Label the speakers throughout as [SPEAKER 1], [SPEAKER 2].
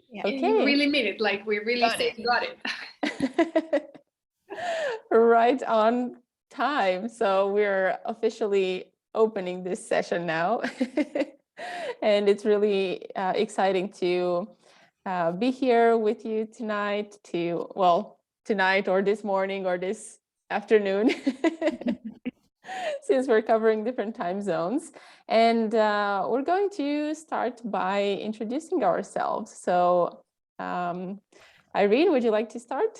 [SPEAKER 1] Yeah.
[SPEAKER 2] Okay.
[SPEAKER 3] And you really mean it, like we really say got it.
[SPEAKER 2] Right on time. So we're officially opening this session now. And it's really exciting to be here with you tonight tonight or this morning or this afternoon. Since we're covering different time zones. And we're going to start by introducing ourselves. So Irene, would you like to start?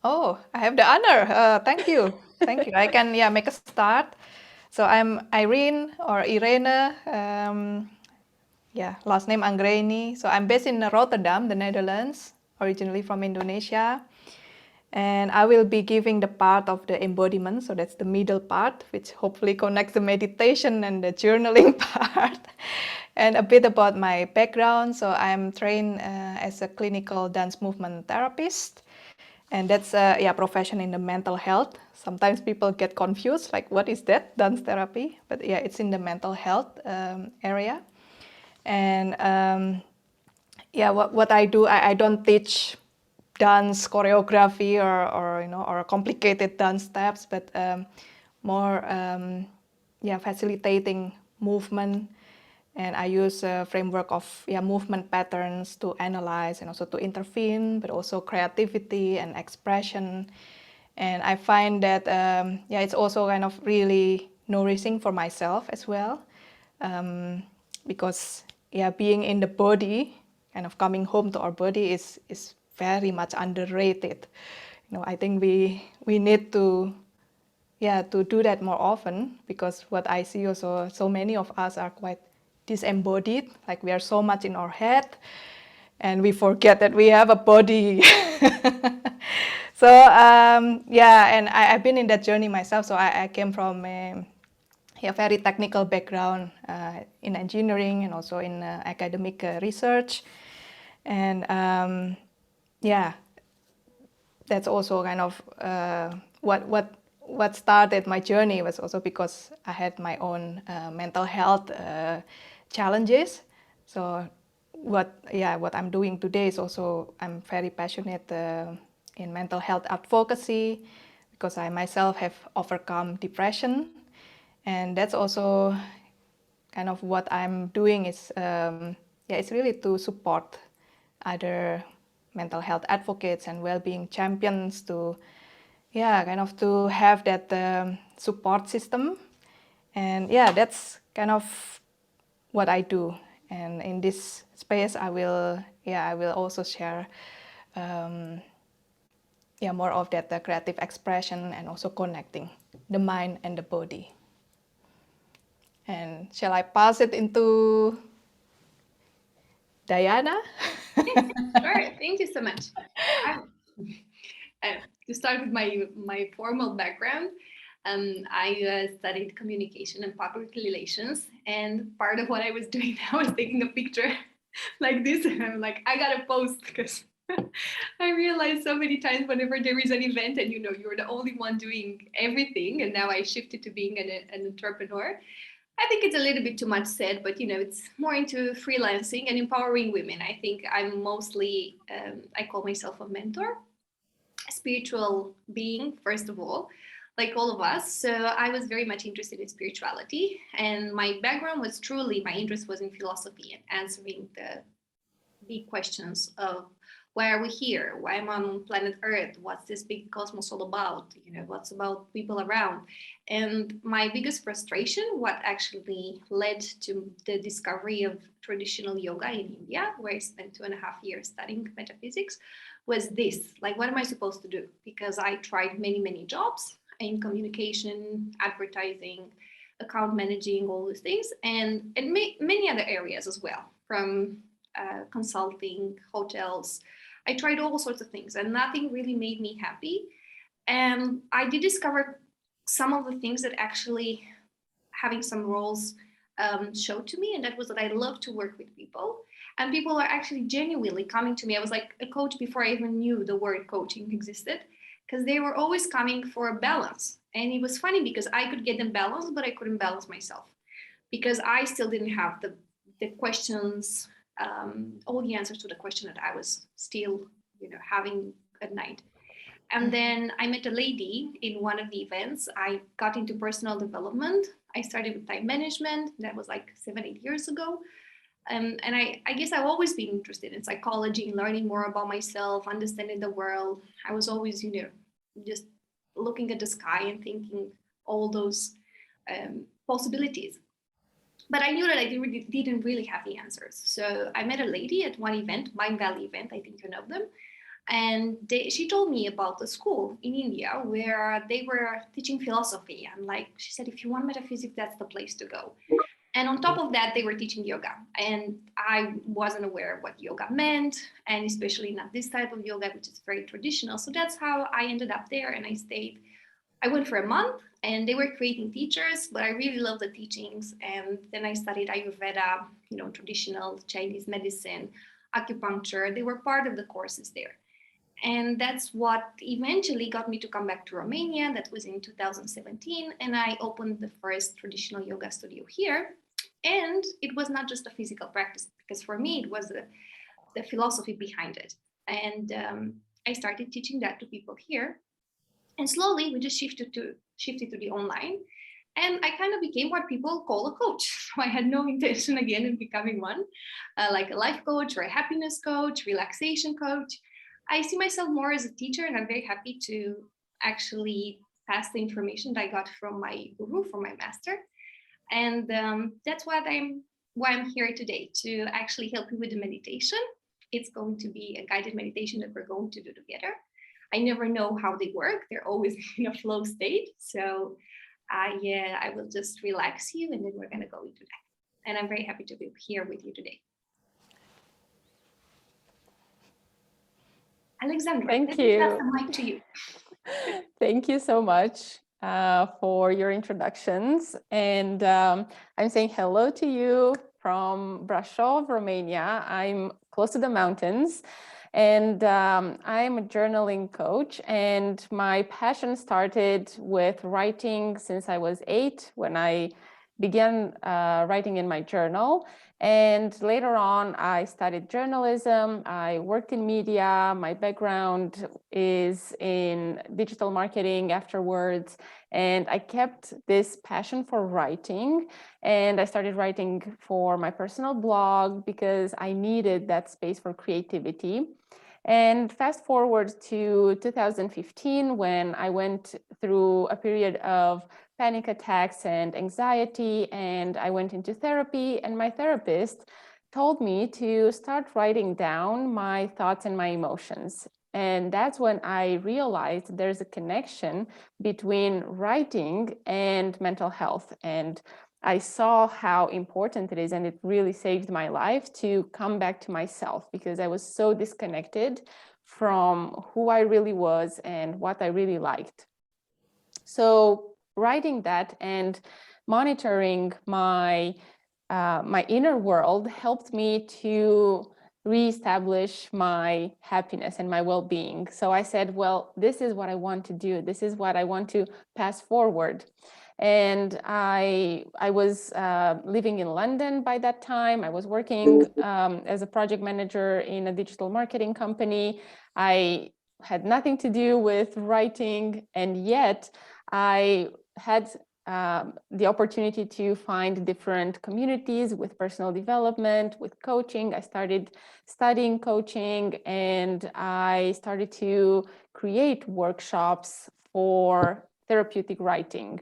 [SPEAKER 1] Oh, I have the honor. Thank you. Thank you. I can make a start. So I'm Irene or Irene. Last name Anggreeni. So I'm based in Rotterdam, the Netherlands, originally from Indonesia. And I will be giving the part of the embodiment. So that's the middle part, which hopefully connects the meditation and the journaling part. And a bit about my background. So I'm trained as a clinical dance movement therapist. And that's a profession in the mental health. Sometimes people get confused, like what is that, dance therapy? But yeah, it's in the mental health area. And what I do, I don't teach dance choreography or complicated dance steps, but more facilitating movement. And I use a framework of movement patterns to analyze and also to intervene, but also creativity and expression. And I find that it's also kind of really nourishing for myself as well, because being in the body, kind of coming home to our body is very much underrated. I think we need to do that more often, because what I see also, so many of us are quite disembodied, like we are so much in our head and we forget that we have a body. So and I've been in that journey myself. So I came from a very technical background in engineering and also in academic research. And that's also kind of what started my journey, was also because I had my own mental health challenges. So what I'm doing today is also, I'm very passionate in mental health advocacy, because I myself have overcome depression. And that's also kind of what I'm doing is it's really to support other mental health advocates and well-being champions to kind of to have that support system. And that's kind of what I do. And in this space I will also share more of that creative expression and also connecting the mind and the body. And shall I pass it into Daiana?
[SPEAKER 3] Sure, thank you so much. To start with my formal background, I studied communication and public relations, and part of what I was doing now was taking a picture like this, and I'm like, I gotta post, because I realized so many times whenever there is an event and you're the only one doing everything, and now I shifted to being an entrepreneur. I think it's a little bit too much said, but it's more into freelancing and empowering women. I think I'm mostly, I call myself a mentor, a spiritual being, first of all, like all of us. So I was very much interested in spirituality, and my background was truly, my interest was in philosophy and answering the big questions of why are we here? Why am I on planet Earth? What's this big cosmos all about? What's about people around? And my biggest frustration, what actually led to the discovery of traditional yoga in India, where I spent 2.5 years studying metaphysics, was this: like, what am I supposed to do? Because I tried many, many jobs in communication, advertising, account managing, all these things, and many other areas as well, from consulting, hotels. I tried all sorts of things, and nothing really made me happy. And I did discover some of the things that actually having some roles showed to me, and that was that I love to work with people, and people are actually genuinely coming to me. I was like a coach before I even knew the word coaching existed, because they were always coming for a balance. And it was funny because I could get them balanced, but I couldn't balance myself, because I still didn't have the questions all the answers to the question that I was still, having at night. And then I met a lady in one of the events. I got into personal development. I started with time management. That was like 7-8 years ago. And I guess I've always been interested in psychology and learning more about myself, understanding the world. I was always, just looking at the sky and thinking all those possibilities. But I knew that I didn't really have the answers. So I met a lady at one event, Mind Valley event, I think you know them. And she told me about the school in India where they were teaching philosophy. And she said, if you want metaphysics, that's the place to go. And on top of that, they were teaching yoga. And I wasn't aware of what yoga meant, and especially not this type of yoga, which is very traditional. So that's how I ended up there, and I stayed. I went for a month, and they were creating teachers, but I really loved the teachings. And then I studied Ayurveda, traditional Chinese medicine, acupuncture. They were part of the courses there. And that's what eventually got me to come back to Romania. That was in 2017. And I opened the first traditional yoga studio here. And it was not just a physical practice, because for me, it was the philosophy behind it. And I started teaching that to people here. And slowly we just shifted to the online. And I kind of became what people call a coach. So I had no intention again in becoming one, like a life coach or a happiness coach, relaxation coach. I see myself more as a teacher, and I'm very happy to actually pass the information that I got from my guru, from my master. And that's why I'm here today, to actually help you with the meditation. It's going to be a guided meditation that we're going to do together. I never know how they work. They're always in a flow state. So I will just relax you, and then we're going to go into that. And I'm very happy to be here with you today. Alexandra,
[SPEAKER 2] thank you.
[SPEAKER 3] Pass the mic to you.
[SPEAKER 2] Thank you so much for your introductions. And I'm saying hello to you from Brașov, Romania. I'm close to the mountains, and I'm a journaling coach. And my passion started with writing since I was 8, when I began writing in my journal. And later on, I studied journalism. I worked in media. My background is in digital marketing afterwards. And I kept this passion for writing. And I started writing for my personal blog because I needed that space for creativity. And fast forward to 2015, when I went through a period of panic attacks and anxiety, and I went into therapy, and my therapist told me to start writing down my thoughts and my emotions. And that's when I realized there's a connection between writing and mental health. And I saw how important it is, and it really saved my life to come back to myself, because I was so disconnected from who I really was and what I really liked. So writing that and monitoring my inner world helped me to reestablish my happiness and my well-being. So I said, well, this is what I want to do. This is what I want to pass forward. And I was living in London by that time. I was working as a project manager in a digital marketing company. I had nothing to do with writing, and yet I had the opportunity to find different communities with personal development, with coaching. I started studying coaching, and I started to create workshops for therapeutic writing.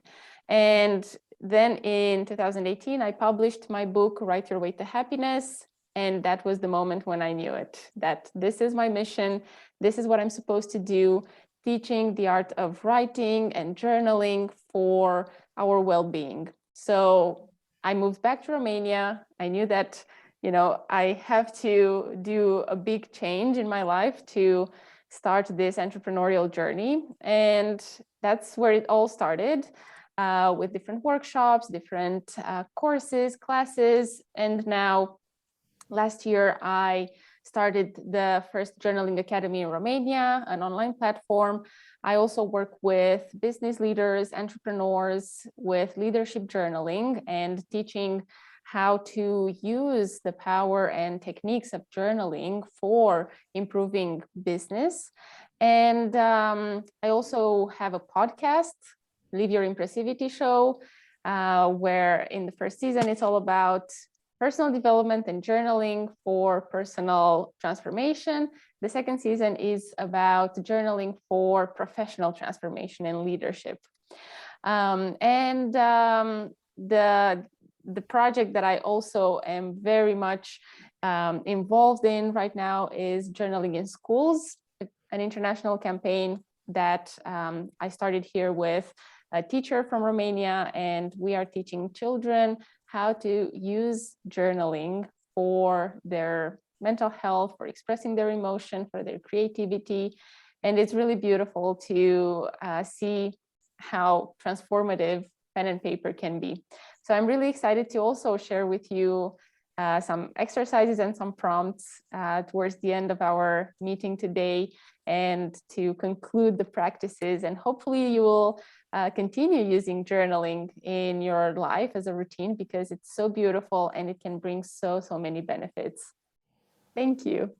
[SPEAKER 2] And then in 2018, I published my book, Write Your Way to Happiness. And that was the moment when I knew it, that this is my mission. This is what I'm supposed to do, teaching the art of writing and journaling for our well-being. So I moved back to Romania. I knew that, I have to do a big change in my life to start this entrepreneurial journey. And that's where it all started. With different workshops, different courses, classes. And now, last year, I started the first journaling academy in Romania, an online platform. I also work with business leaders, entrepreneurs with leadership journaling, and teaching how to use the power and techniques of journaling for improving business. And I also have a podcast, Live Your Impressivity Show, where in the first season, it's all about personal development and journaling for personal transformation. The second season is about journaling for professional transformation and leadership. The project that I also am very much involved in right now is journaling in schools, an international campaign that I started here with a teacher from Romania, and we are teaching children how to use journaling for their mental health, for expressing their emotion, for their creativity. And it's really beautiful to see how transformative pen and paper can be. So I'm really excited to also share with you some exercises and some prompts towards the end of our meeting today, and to conclude the practices. And hopefully you will continue using journaling in your life as a routine, because it's so beautiful and it can bring so many benefits. Thank you.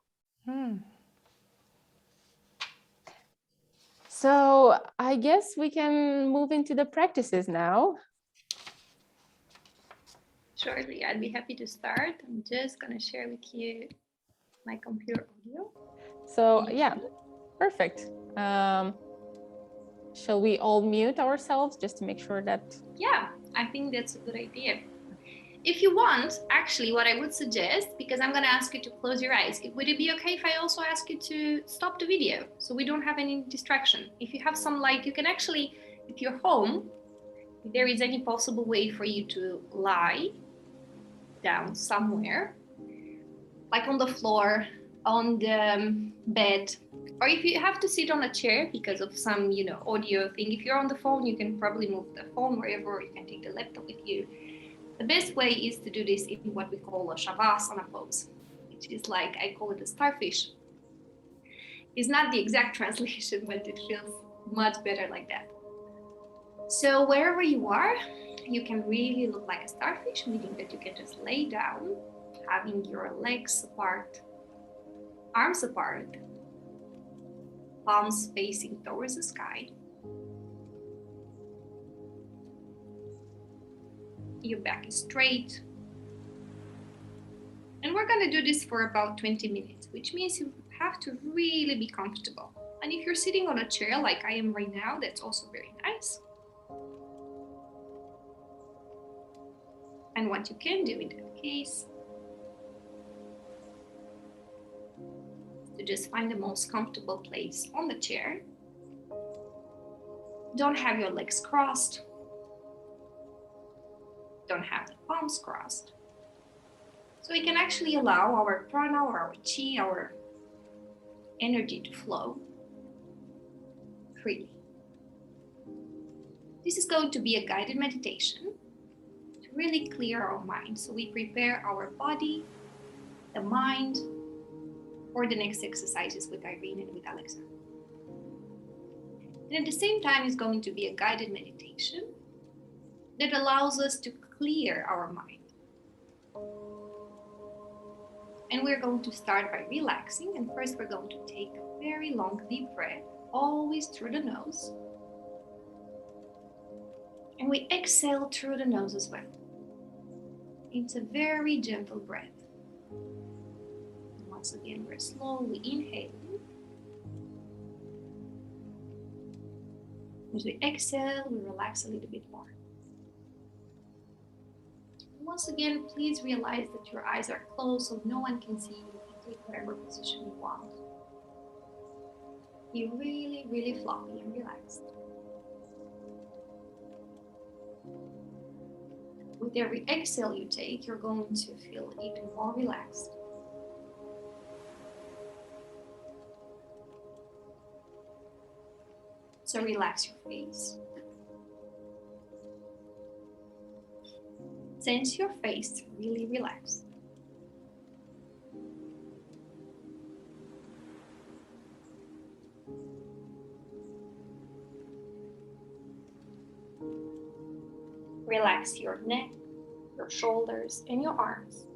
[SPEAKER 2] So I guess we can move into the practices now.
[SPEAKER 3] Surely, I'd be happy to start. I'm just going to share with you my computer audio.
[SPEAKER 2] So yeah, perfect. Shall we all mute ourselves just to make sure that...
[SPEAKER 3] Yeah, I think that's a good idea. If you want, actually, what I would suggest, because I'm going to ask you to close your eyes, would it be okay if I also ask you to stop the video so we don't have any distraction? If you have some light, you can actually, if you're home, if there is any possible way for you to lie down somewhere, like on the floor, on the bed, or if you have to sit on a chair because of some, audio thing. If you're on the phone, you can probably move the phone wherever, you can take the laptop with you. The best way is to do this in what we call a shavasana pose, which is like, I call it a starfish. It's not the exact translation, but it feels much better like that. So wherever you are, you can really look like a starfish, meaning that you can just lay down, having your legs apart, arms apart, palms facing towards the sky. Your back is straight. And we're going to do this for about 20 minutes, which means you have to really be comfortable. And if you're sitting on a chair like I am right now, that's also very nice. And what you can do in that case is to just find the most comfortable place on the chair. Don't have your legs crossed. Don't have the palms crossed. So we can actually allow our prana or our chi, our energy to flow freely. This is going to be a guided meditation to really clear our mind. So we prepare our body, the mind, for the next exercises with Irene and with Alexa. And at the same time, it's going to be a guided meditation that allows us to clear our mind. And we're going to start by relaxing. And first, we're going to take a very long, deep breath, always through the nose. And we exhale through the nose as well. It's a very gentle breath. And once again, we're slowly inhaling. As we exhale, we relax a little bit more. Once again, please realize that your eyes are closed so no one can see you. You can take whatever position you want. Be really, really floppy and relaxed. With every exhale you take, you're going to feel even more relaxed. So relax your face. Sense your face really relaxed. Relax your neck, your your shoulders and your arms.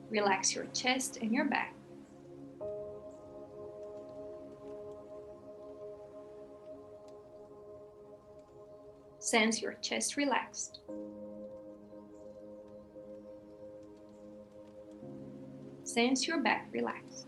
[SPEAKER 3] Relax your chest and your back. Sense your chest relaxed. Sense your back relaxed.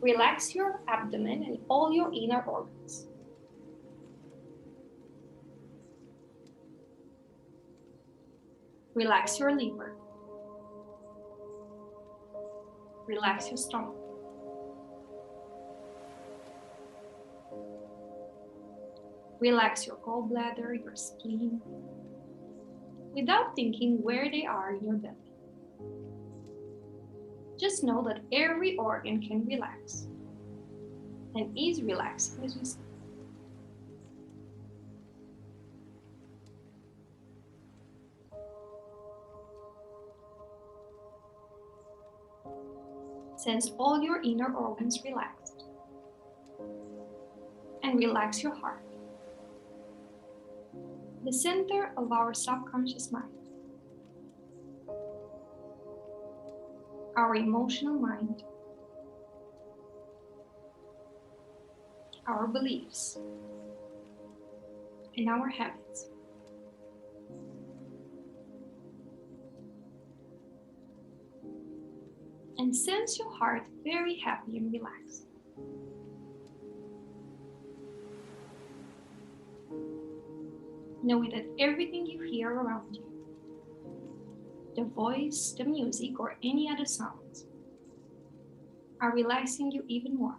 [SPEAKER 3] Relax your abdomen and all your inner organs. Relax your liver. Relax your stomach. Relax your gallbladder, your spleen, without thinking where they are in your belly. Just know that every organ can relax and is relaxing as we speak. Sense all your inner organs relaxed and relax your heart, the center of our subconscious mind, our emotional mind, our beliefs, and our habits. And sense your heart very happy and relaxed. Knowing that everything you hear around you, the voice, the music, or any other sounds, are relaxing you even more.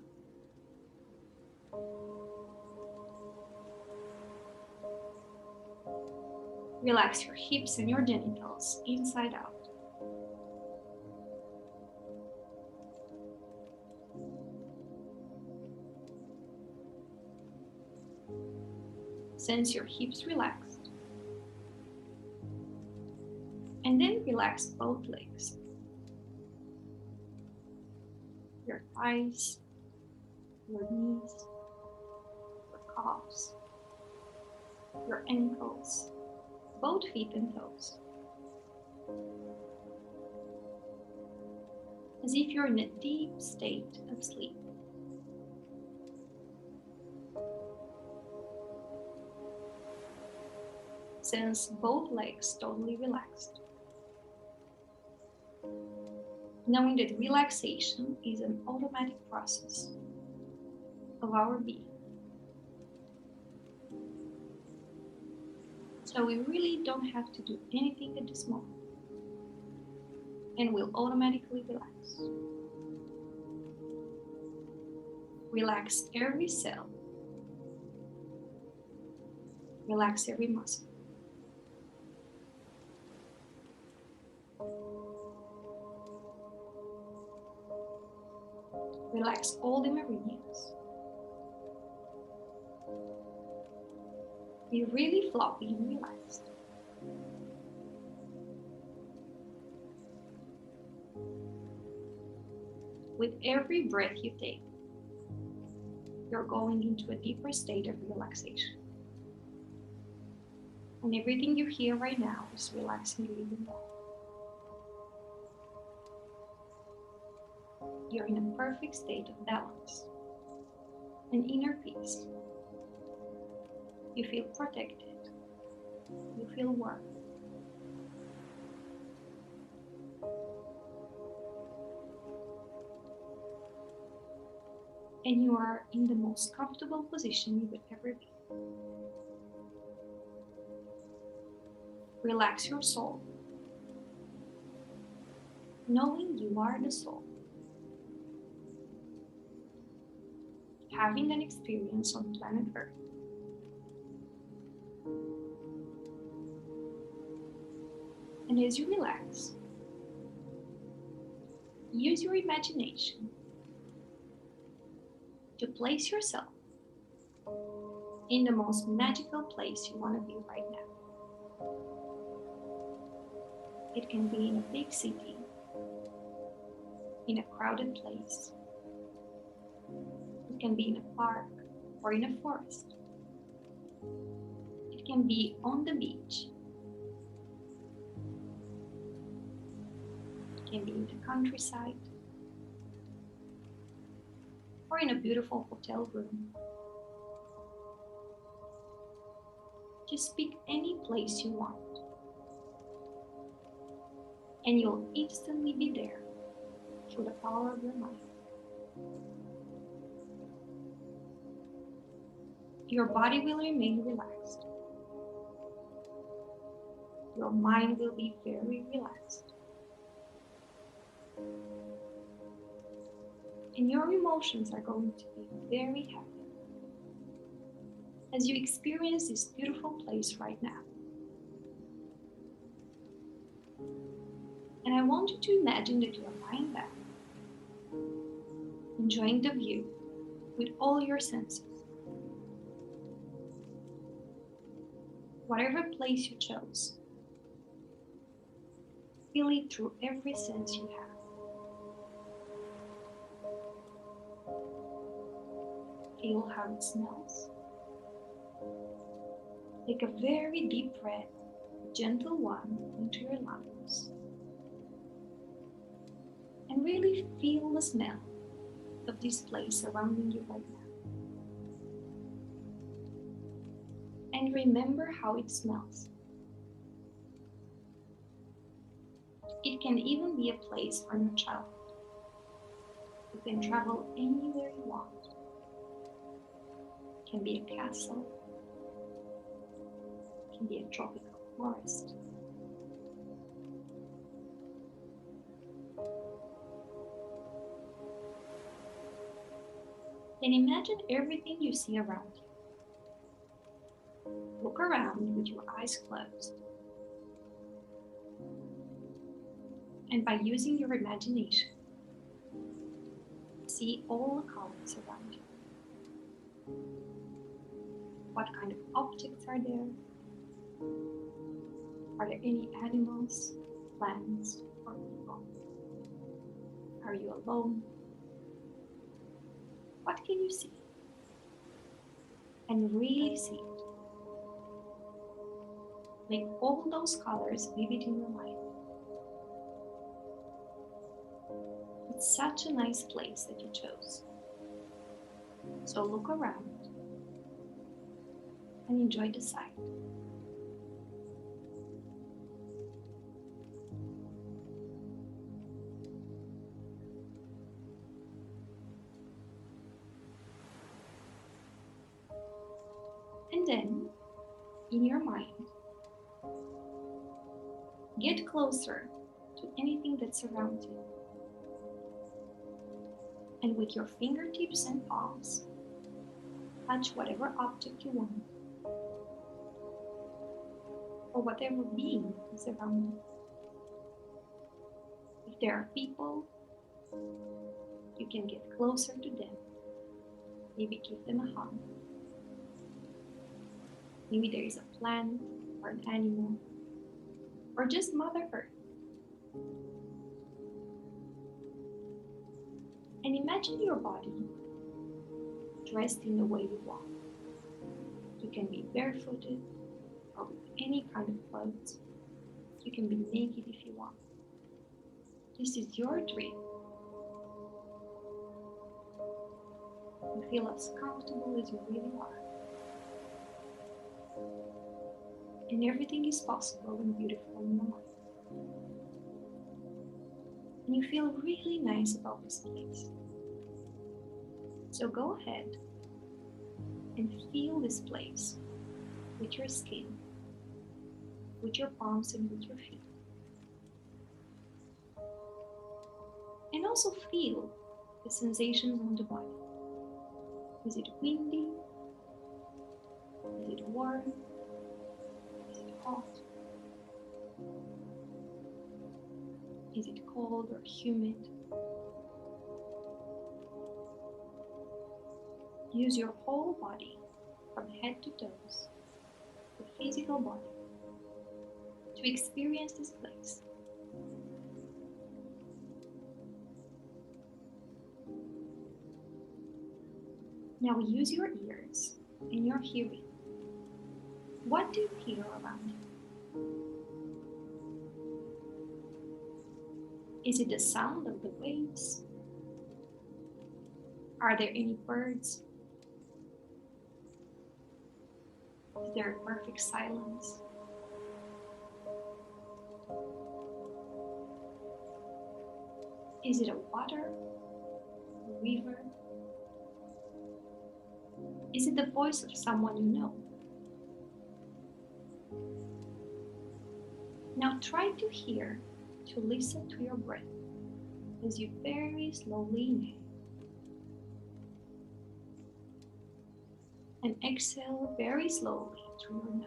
[SPEAKER 3] Relax your hips and your genitals inside out. Sense your hips relaxed. And then relax both legs. Your thighs, your knees, your calves, your ankles, both feet and toes. As if you're in a deep state of sleep. Sense both legs totally relaxed. Knowing that relaxation is an automatic process of our being. So we really don't have to do anything at this moment, and we'll automatically relax. Relax every cell. Relax every muscle. Relax all the meridians. Be really floppy and relaxed. With every breath you take, you're going into a deeper state of relaxation. And everything you hear right now is relaxing you even more. You're in a perfect state of balance and inner peace. You feel protected, You feel warm. And you are in the most comfortable position you would ever be. Relax your soul, knowing you are the soul, having an experience on planet Earth. And as you relax, use your imagination to place yourself in the most magical place you want to be right now. It can be in a big city, in a crowded place. It can be in a park or in a forest. It can be on the beach. It can be in the countryside or in a beautiful hotel room. Just pick any place you want, and you'll instantly be there through the power of your mind. Your body will remain relaxed. Your mind will be very relaxed. And your emotions are going to be very happy as you experience this beautiful place right now. And I want you to imagine that you are lying back, enjoying the view with all your senses. Whatever place you chose, feel it through every sense you have. Feel how it smells. Take a very deep breath, a gentle one, into your lungs. And really feel the smell of this place surrounding you right now. And remember how it smells. It can even be a place from your childhood. You can travel anywhere you want. It can be a castle. It can be a tropical forest. And imagine everything you see around you. Look around with your eyes closed. And by using your imagination, see all the colors around you. What kind of objects are there? Are there any animals, plants, or people? Are you alone? What can you see? And really see it. Make all those colors vivid in your mind. It's such a nice place that you chose. So look around and enjoy the sight. And then, in your mind, get closer to anything that surrounds you. And with your fingertips and palms, touch whatever object you want, or whatever being is around you. If there are people, you can get closer to them. Maybe give them a hug. Maybe there is a plant or an animal, or just Mother Earth. And imagine your body dressed in the way you want. You can be barefooted or with any kind of clothes. You can be naked if you want. This is your dream. You feel as comfortable as you really are. and everything is possible and beautiful in your mind. And you feel really nice about this place. So go ahead and feel this place with your skin, with your palms and with your feet. And also feel the sensations on the body. Is it windy? Is it warm? Is it hot? Is it cold or humid? Use your whole body from head to toes, the physical body, to experience this place. Now use your ears and your hearing. What do you hear around you? Is it the sound of the waves? Are there any birds? Is there a perfect silence? Is it a water, a river? Is it the voice of someone you know? Now try to listen to your breath as you very slowly inhale and exhale very slowly through your nose.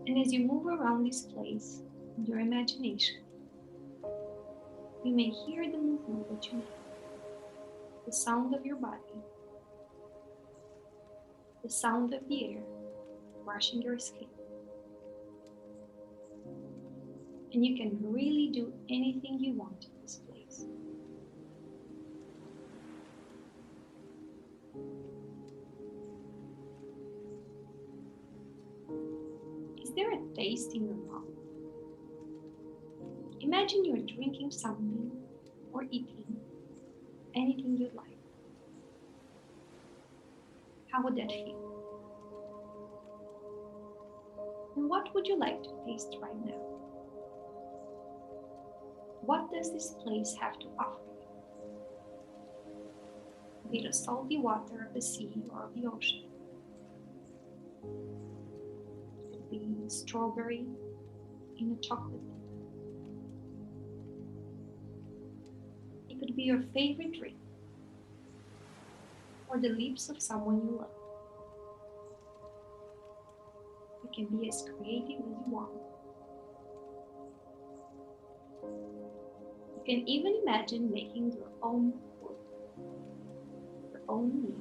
[SPEAKER 3] And as you move around this place in your imagination, you may hear the movement that you make, the sound of your body, the sound of the air brushing your skin. And you can really do anything you want in this place. Is there a taste in your mouth? Imagine you're drinking something or eating anything you like. How would that feel? And what would you like to taste right now? What does this place have to offer you? Be it the salty water of the sea or of the ocean. It could be strawberry in a chocolate. It could be your favorite drink or the lips of someone you love. You can be as creative as you want. You can even imagine making your own food, your own meal.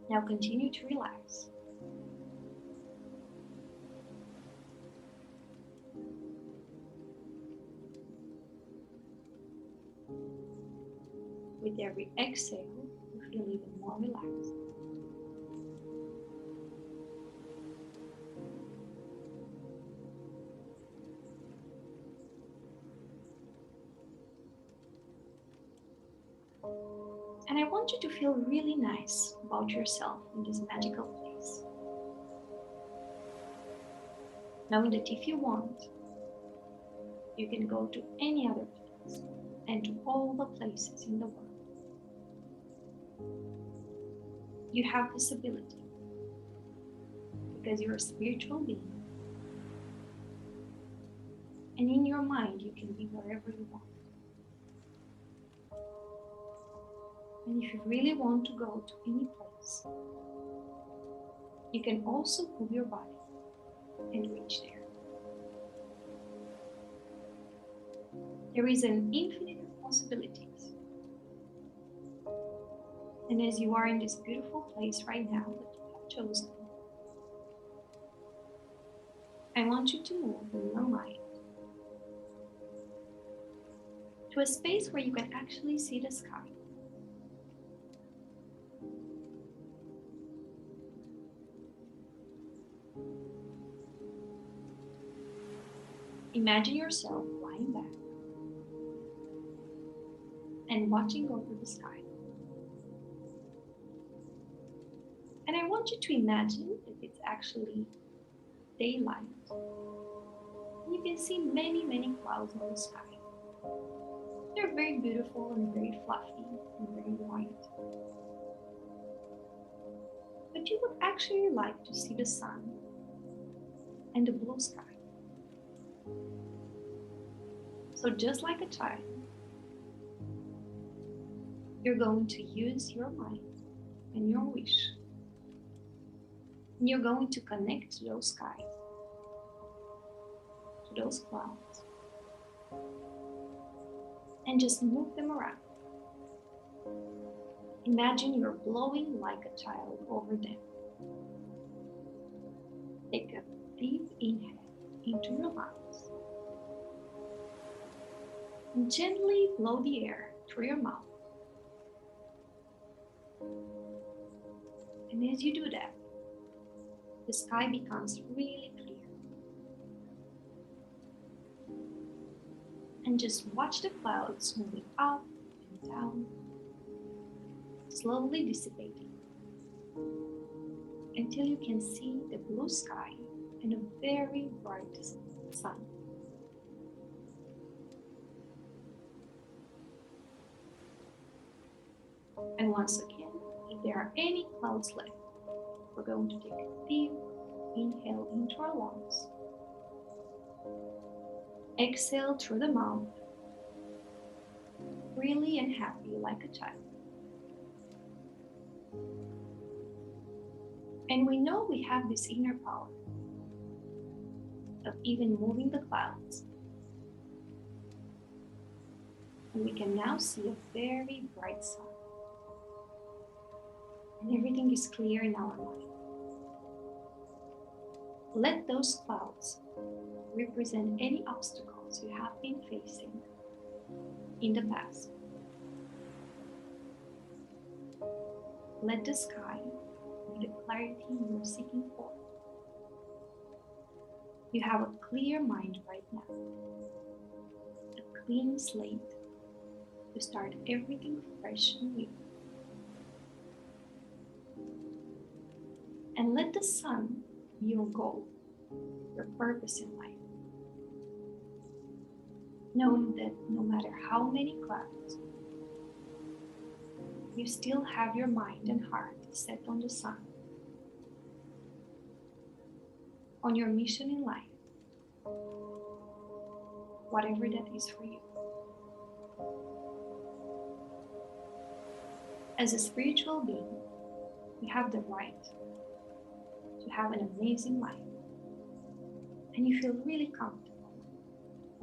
[SPEAKER 3] Now continue to relax. With every exhale, you feel even more relaxed. And I want you to feel really nice about yourself in this magical place. Knowing that if you want, you can go to any other place and to all the places in the world. You have this ability because you're a spiritual being. And in your mind, you can be wherever you want. And if you really want to go to any place, you can also move your body and reach there. There is an infinite of possibilities. And as you are in this beautiful place right now that you have chosen, I want you to move in your mind to a space where you can actually see the sky. Imagine yourself lying back and watching over the sky. And I want you to imagine that it's actually daylight. You can see many, many clouds on the sky. They're very beautiful and very fluffy and very white. But you would actually like to see the sun and the blue sky. So just like a child, you're going to use your mind and your wish. And you're going to connect to those skies, to those clouds, and just move them around. Imagine you're blowing like a child over them. Take a deep inhale into your lungs and gently blow the air through your mouth. And as you do that, the sky becomes really clear. And just watch the clouds moving up and down, slowly dissipating, until you can see the blue sky and a very bright sun. And once again, if there are any clouds left, we're going to take a deep inhale into our lungs. Exhale through the mouth, freely and happy like a child. And we know we have this inner power of even moving the clouds. And we can now see a very bright sun. And everything is clear in our mind. Let those clouds represent any obstacles you have been facing in the past. Let the sky be the clarity you are seeking for. You have a clear mind right now, a clean slate to start everything fresh and new. And let the sun be your goal, your purpose in life. Knowing that no matter how many clouds, you still have your mind and heart set on the sun, on your mission in life, whatever that is for you. As a spiritual being, you have the right to have an amazing life, and you feel really comfortable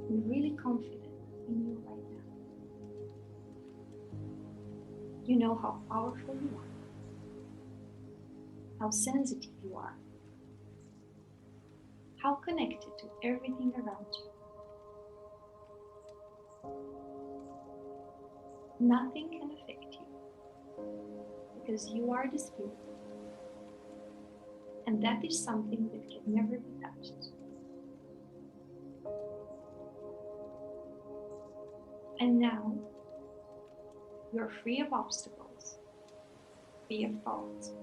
[SPEAKER 3] and really confident in you right now. You know how powerful you are, how sensitive you are, how connected to everything around you. Nothing can affect you because you are the spirit, and that is something that can never be touched. And now, you're free of obstacles, free of thoughts,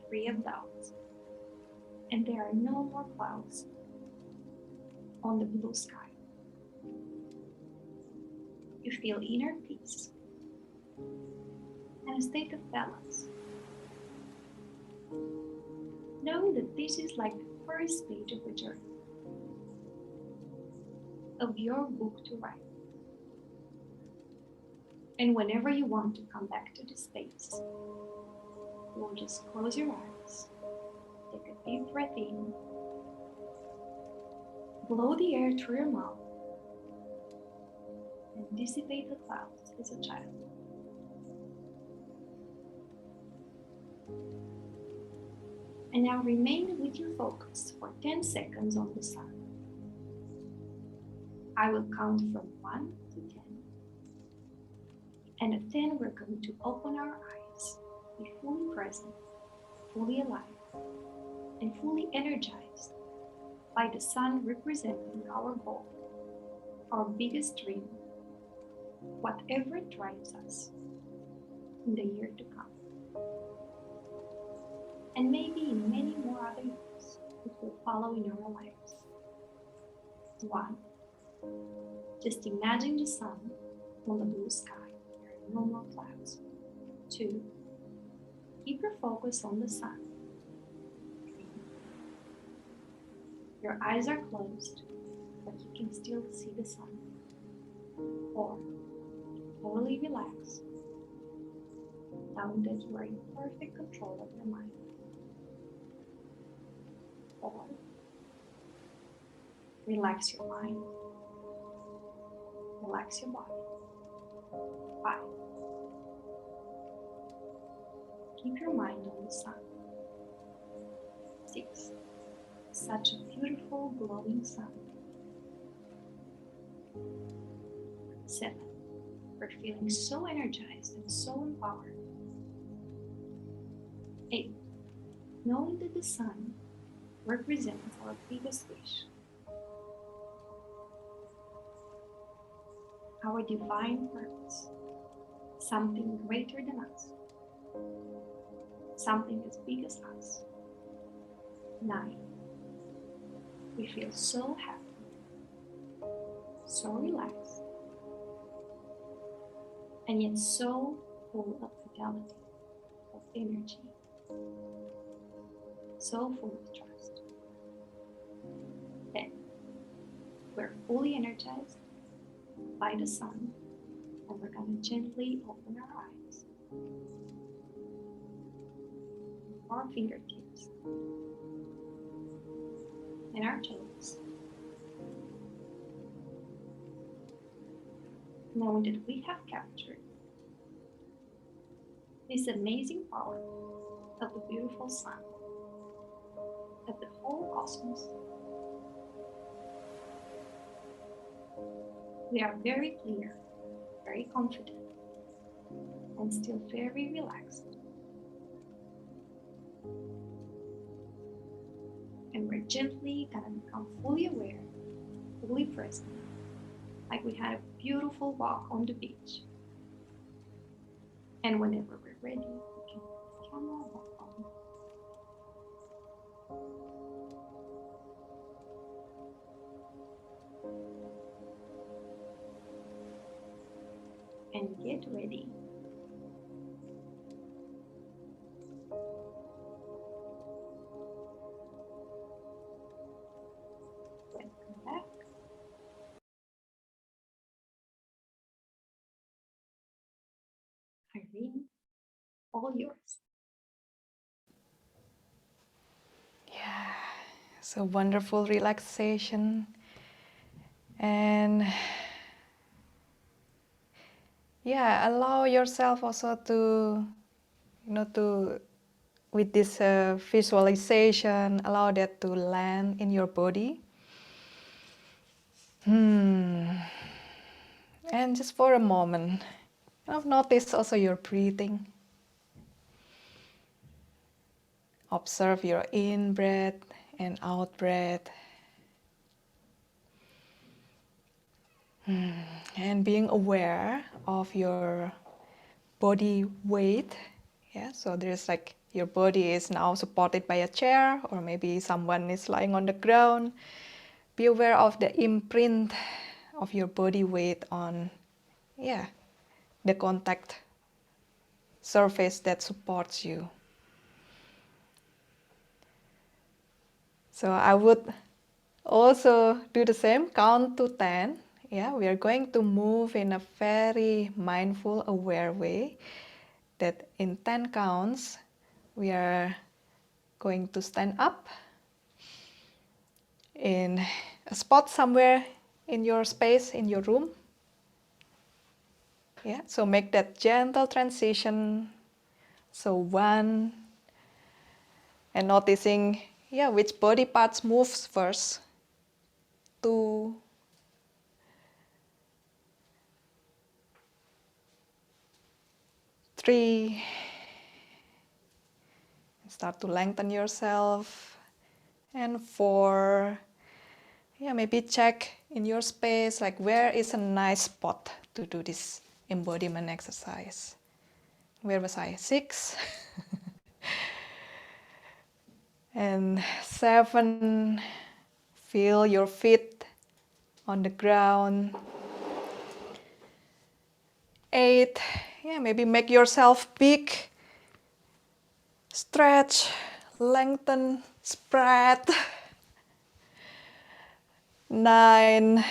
[SPEAKER 3] free of doubts, and there are no more clouds on the blue sky. You feel inner peace and a state of balance, knowing that this is like the first page of a journey, of your book to write. And whenever you want to come back to this space, you will just close your eyes, take a deep breath in, blow the air through your mouth, and dissipate the clouds as a child. And now remain with your focus for 10 seconds on the sun. I will count from 1 to 10. And at 10, we're going to open our eyes, be fully present, fully alive, and fully energized by the sun representing our goal, our biggest dream, whatever drives us in the year to come. And maybe in many more other years it will follow in our lives. 1. Just imagine the sun on the blue sky. There are no more clouds. 2. Keep your focus on the sun. 3. Your eyes are closed, but you can still see the sun. 4. Totally relax, knowing that you are in perfect control of your mind. 4. Relax your mind. Relax your body. 5. Keep your mind on the sun. 6. Such a beautiful glowing sun. 7. We're feeling so energized and so empowered. 8. Knowing that the sun represents our biggest wish, our divine purpose, something greater than us, something as big as us. 9. We feel so happy, so relaxed, and yet so full of vitality, of energy, so full of trust. 10. We're fully energized by the sun, and we're going to gently open our eyes, our fingertips, and our toes, knowing that we have captured this amazing power of the beautiful sun, of the whole cosmos. We are very clear, very confident, and still very relaxed. And we're gently gonna become fully aware, fully present, like we had a beautiful walk on the beach. And whenever we're ready, we can put the camera back on. And get ready. Welcome back. Irene, all yours.
[SPEAKER 1] Yeah, so wonderful relaxation. And yeah, allow yourself also to, with this visualization, allow that to land in your body. And just for a moment, notice also your breathing. Observe your in breath and out breath. And being aware of your body weight. Yeah, so there's like your body is now supported by a chair, or maybe someone is lying on the ground. Be aware of the imprint of your body weight on, the contact surface that supports you. So I would also do the same, count to 10. Yeah, we are going to move in a very mindful, aware way. That in 10 counts, we are going to stand up in a spot somewhere in your space, in your room. Yeah, so make that gentle transition. So 1, and noticing, which body parts moves first. 2, 3, start to lengthen yourself, and 4, yeah, maybe check in your space, like where is a nice spot to do this embodiment exercise. Where was I? 6. And 7, feel your feet on the ground. 8, yeah, maybe make yourself big. Stretch, lengthen, spread. 9,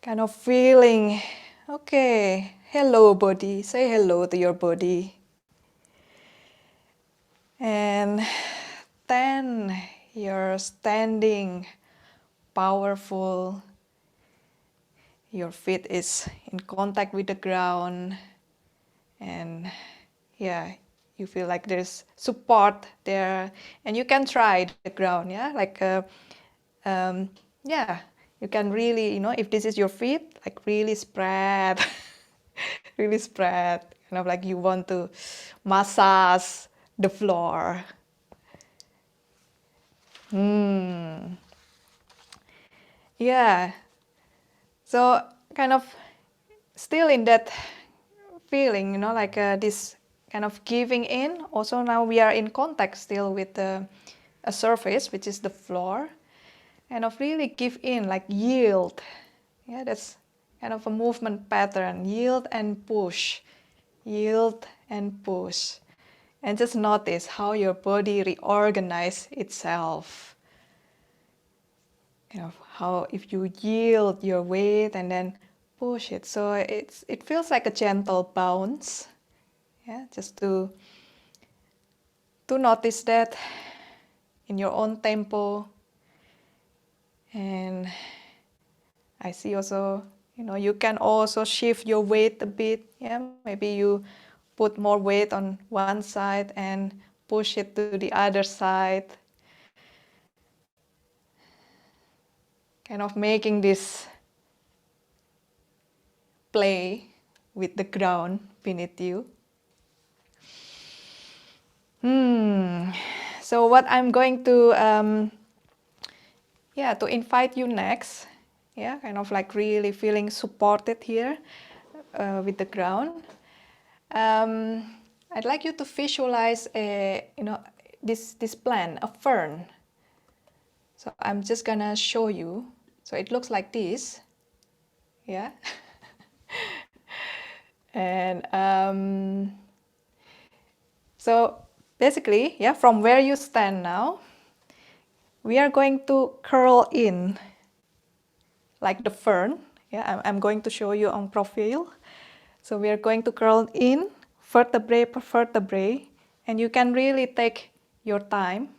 [SPEAKER 1] kind of feeling, okay, hello body, say hello to your body. And 10, you're standing, powerful. Your feet is in contact with the ground. And yeah, you feel like there's support there. And you can try the ground, yeah? Like, yeah, you can really, if this is your feet, like really spread. Really spread. Kind of like you want to massage the floor. Yeah. So kind of still in that feeling, like this kind of giving in. Also now we are in contact still with a surface, which is the floor. And of really give in, like yield. Yeah, that's kind of a movement pattern. Yield and push. Yield and push. And just notice how your body reorganizes itself. How if you yield your weight and then push it. So it feels like a gentle bounce. Yeah, just to notice that in your own tempo. And I see also, you can also shift your weight a bit. Yeah, maybe you put more weight on one side and push it to the other side. Kind of making this play with the ground beneath you. So what I'm going to, to invite you next, kind of like really feeling supported here with the ground. I'd like you to visualize this plant, a fern. So I'm just gonna show you. So it looks like this, yeah. And so basically, from where you stand now, we are going to curl in like the fern. Yeah, I'm going to show you on profile. So we are going to curl in vertebrae per vertebrae, and you can really take your time.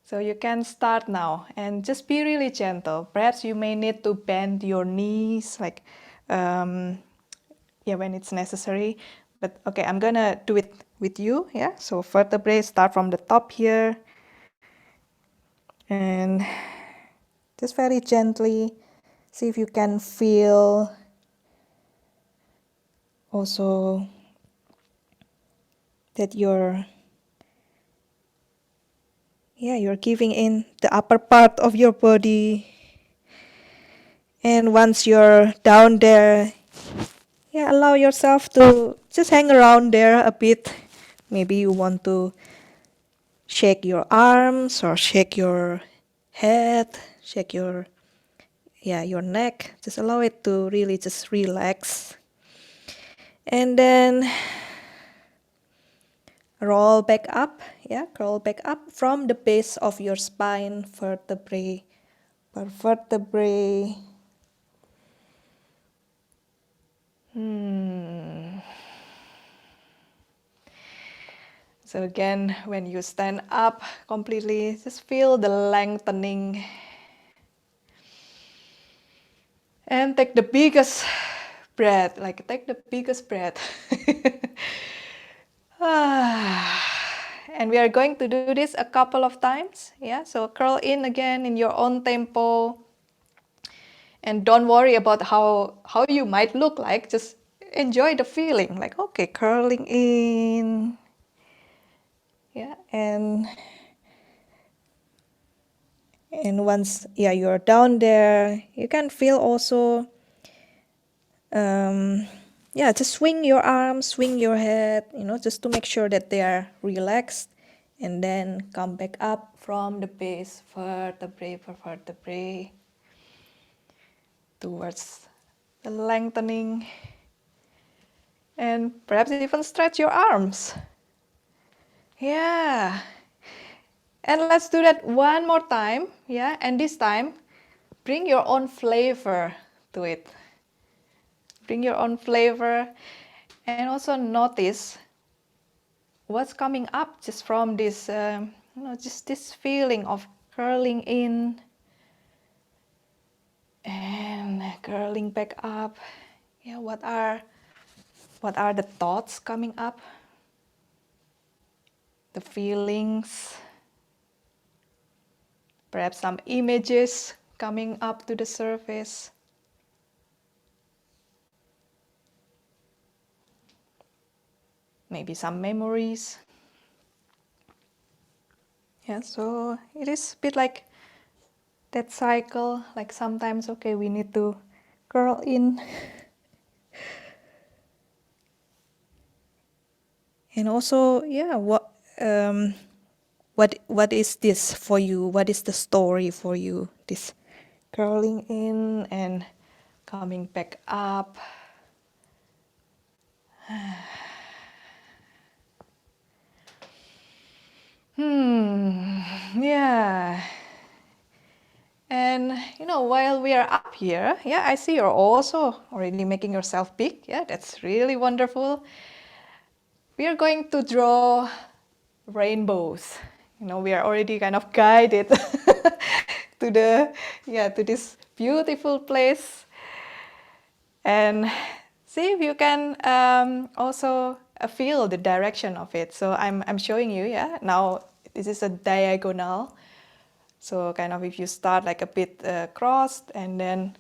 [SPEAKER 1] So you can start now and just be really gentle. Perhaps you may need to bend your knees, like, when it's necessary. But okay, I'm gonna do it with you. Yeah. So vertebrae start from the top here, and just very gently see if you can feel also that you're giving in the upper part of your body. And once you're down there, allow yourself to just hang around there a bit. Maybe you want to shake your arms or shake your head, shake your neck. Just allow it to really just relax. And then roll back up, crawl back up from the base of your spine, vertebrae per vertebrae. So again, when you stand up completely, just feel the lengthening. And take the biggest breath, take the biggest breath. And we are going to do this a couple of times. So curl in again in your own tempo. And don't worry about how you might look like. Just enjoy the feeling. Like, okay, curling in. And And once you're down there, you can feel also just swing your arms, swing your head, just to make sure that they are relaxed, and then come back up from the base, vertebrae per vertebrae, towards the lengthening, and perhaps even stretch your arms. Yeah. And let's do that one more time. Yeah. And this time, bring your own flavor to it. Bring your own flavor, and also notice what's coming up just from this, just this feeling of curling in and curling back up. Yeah, what are the thoughts coming up? The feelings, perhaps some images coming up to the surface. Maybe some memories. Yeah, so it is a bit like that cycle, like sometimes, okay, we need to curl in. And also, what is this for you? What is the story for you? This curling in and coming back up. Yeah. And while we are up here, I see you're also already making yourself big. Yeah, that's really wonderful. We are going to draw rainbows. We are already kind of guided to this beautiful place. And see if you can also feel the direction of it. So I'm showing you. Yeah, now this is a diagonal. So kind of if you start like a bit crossed and then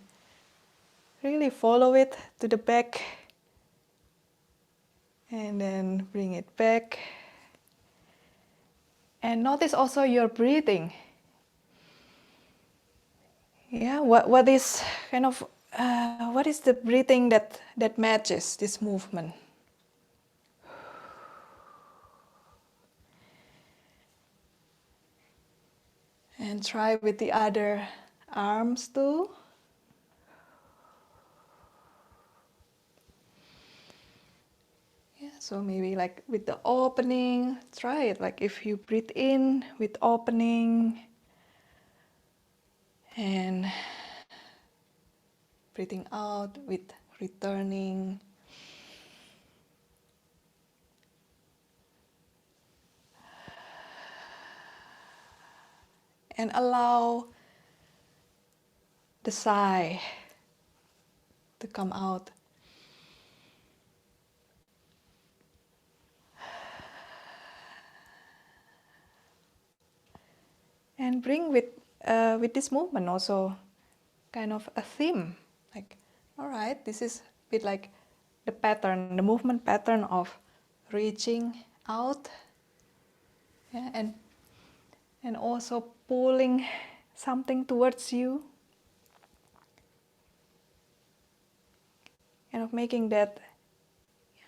[SPEAKER 1] really follow it to the back and then bring it back. And notice also your breathing. Yeah, what is kind of what is the breathing that matches this movement? And try with the other arms too. Yeah, so maybe like with the opening, try it. Like if you breathe in with opening and breathing out with returning. And allow the sigh to come out. And bring with this movement also kind of a theme. Like, all right, this is a bit like the pattern, the movement pattern of reaching out, yeah, and also pulling something towards you, and of making that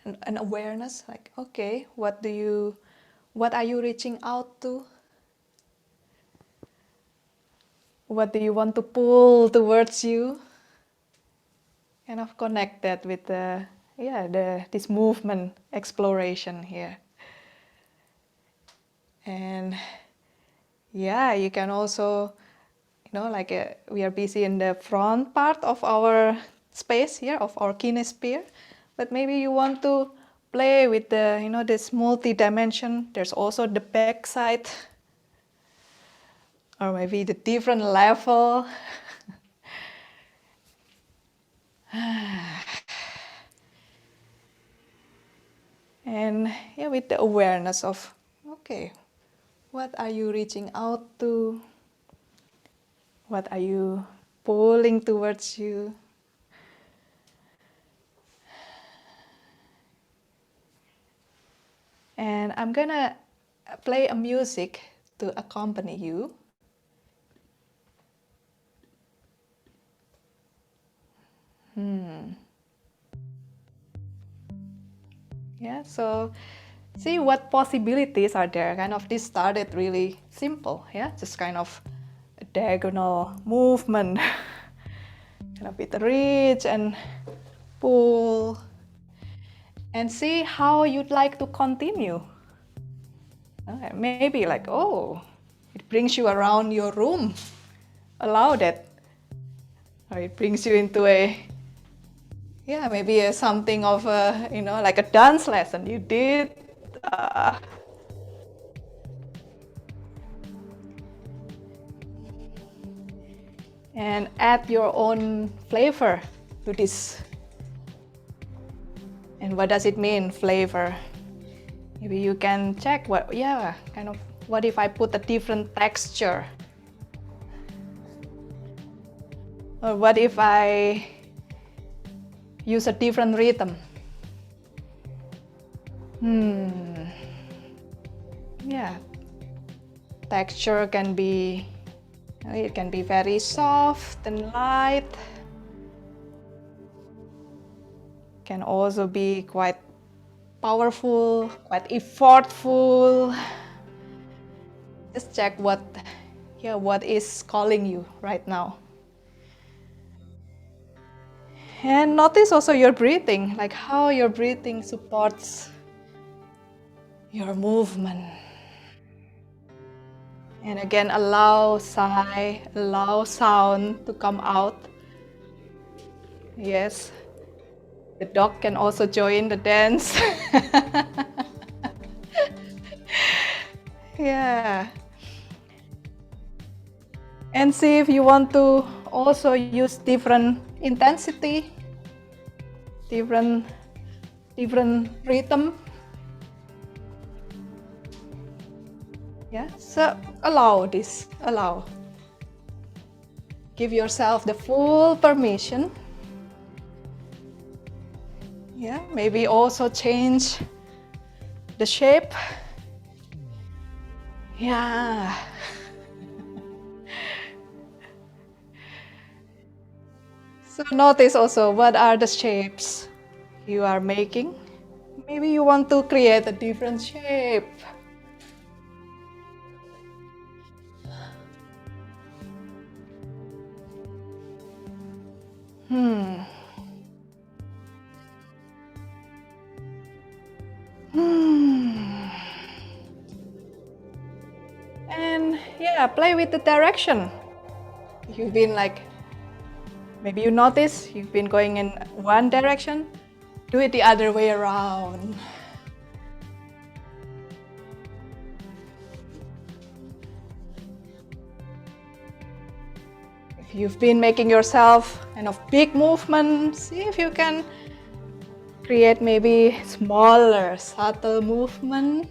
[SPEAKER 1] an awareness. Like, okay, what are you reaching out to? What do you want to pull towards you? Kind of connect that with this movement exploration here. And you can also, we are busy in the front part of our space here, of our kinesphere, but maybe you want to play with the, this multi-dimension. There's also the back side, or maybe the different level. And with the awareness of, okay, what are you reaching out to? What are you pulling towards you? And I'm gonna play a music to accompany you. Yeah, so see what possibilities are there. Kind of this started really simple, yeah, just kind of a diagonal movement, kind of with reach and pull, and see how you'd like to continue. Maybe like, oh, it brings you around your room. Allow that. Or it brings you into maybe something of a, like a dance lesson you did. And add your own flavor to this. And what does it mean, flavor? Maybe you can check what if I put a different texture? Or what if I use a different rhythm? Yeah, texture can be, it can be very soft and light. Can also be quite powerful, quite effortful. Just check what is calling you right now. And notice also your breathing, like how your breathing supports your movement. And again, allow sigh, allow sound to come out. Yes, the dog can also join the dance. Yeah. And see if you want to also use different intensity, different rhythm. Yeah, so allow this, allow. Give yourself the full permission. Yeah, maybe also change the shape. Yeah. So notice also what are the shapes you are making. Maybe you want to create a different shape. And yeah, play with the direction. You've been like, maybe you notice you've been going in one direction, do it the other way around. If you've been making yourself kind of big movements, see if you can create maybe smaller, subtle movement.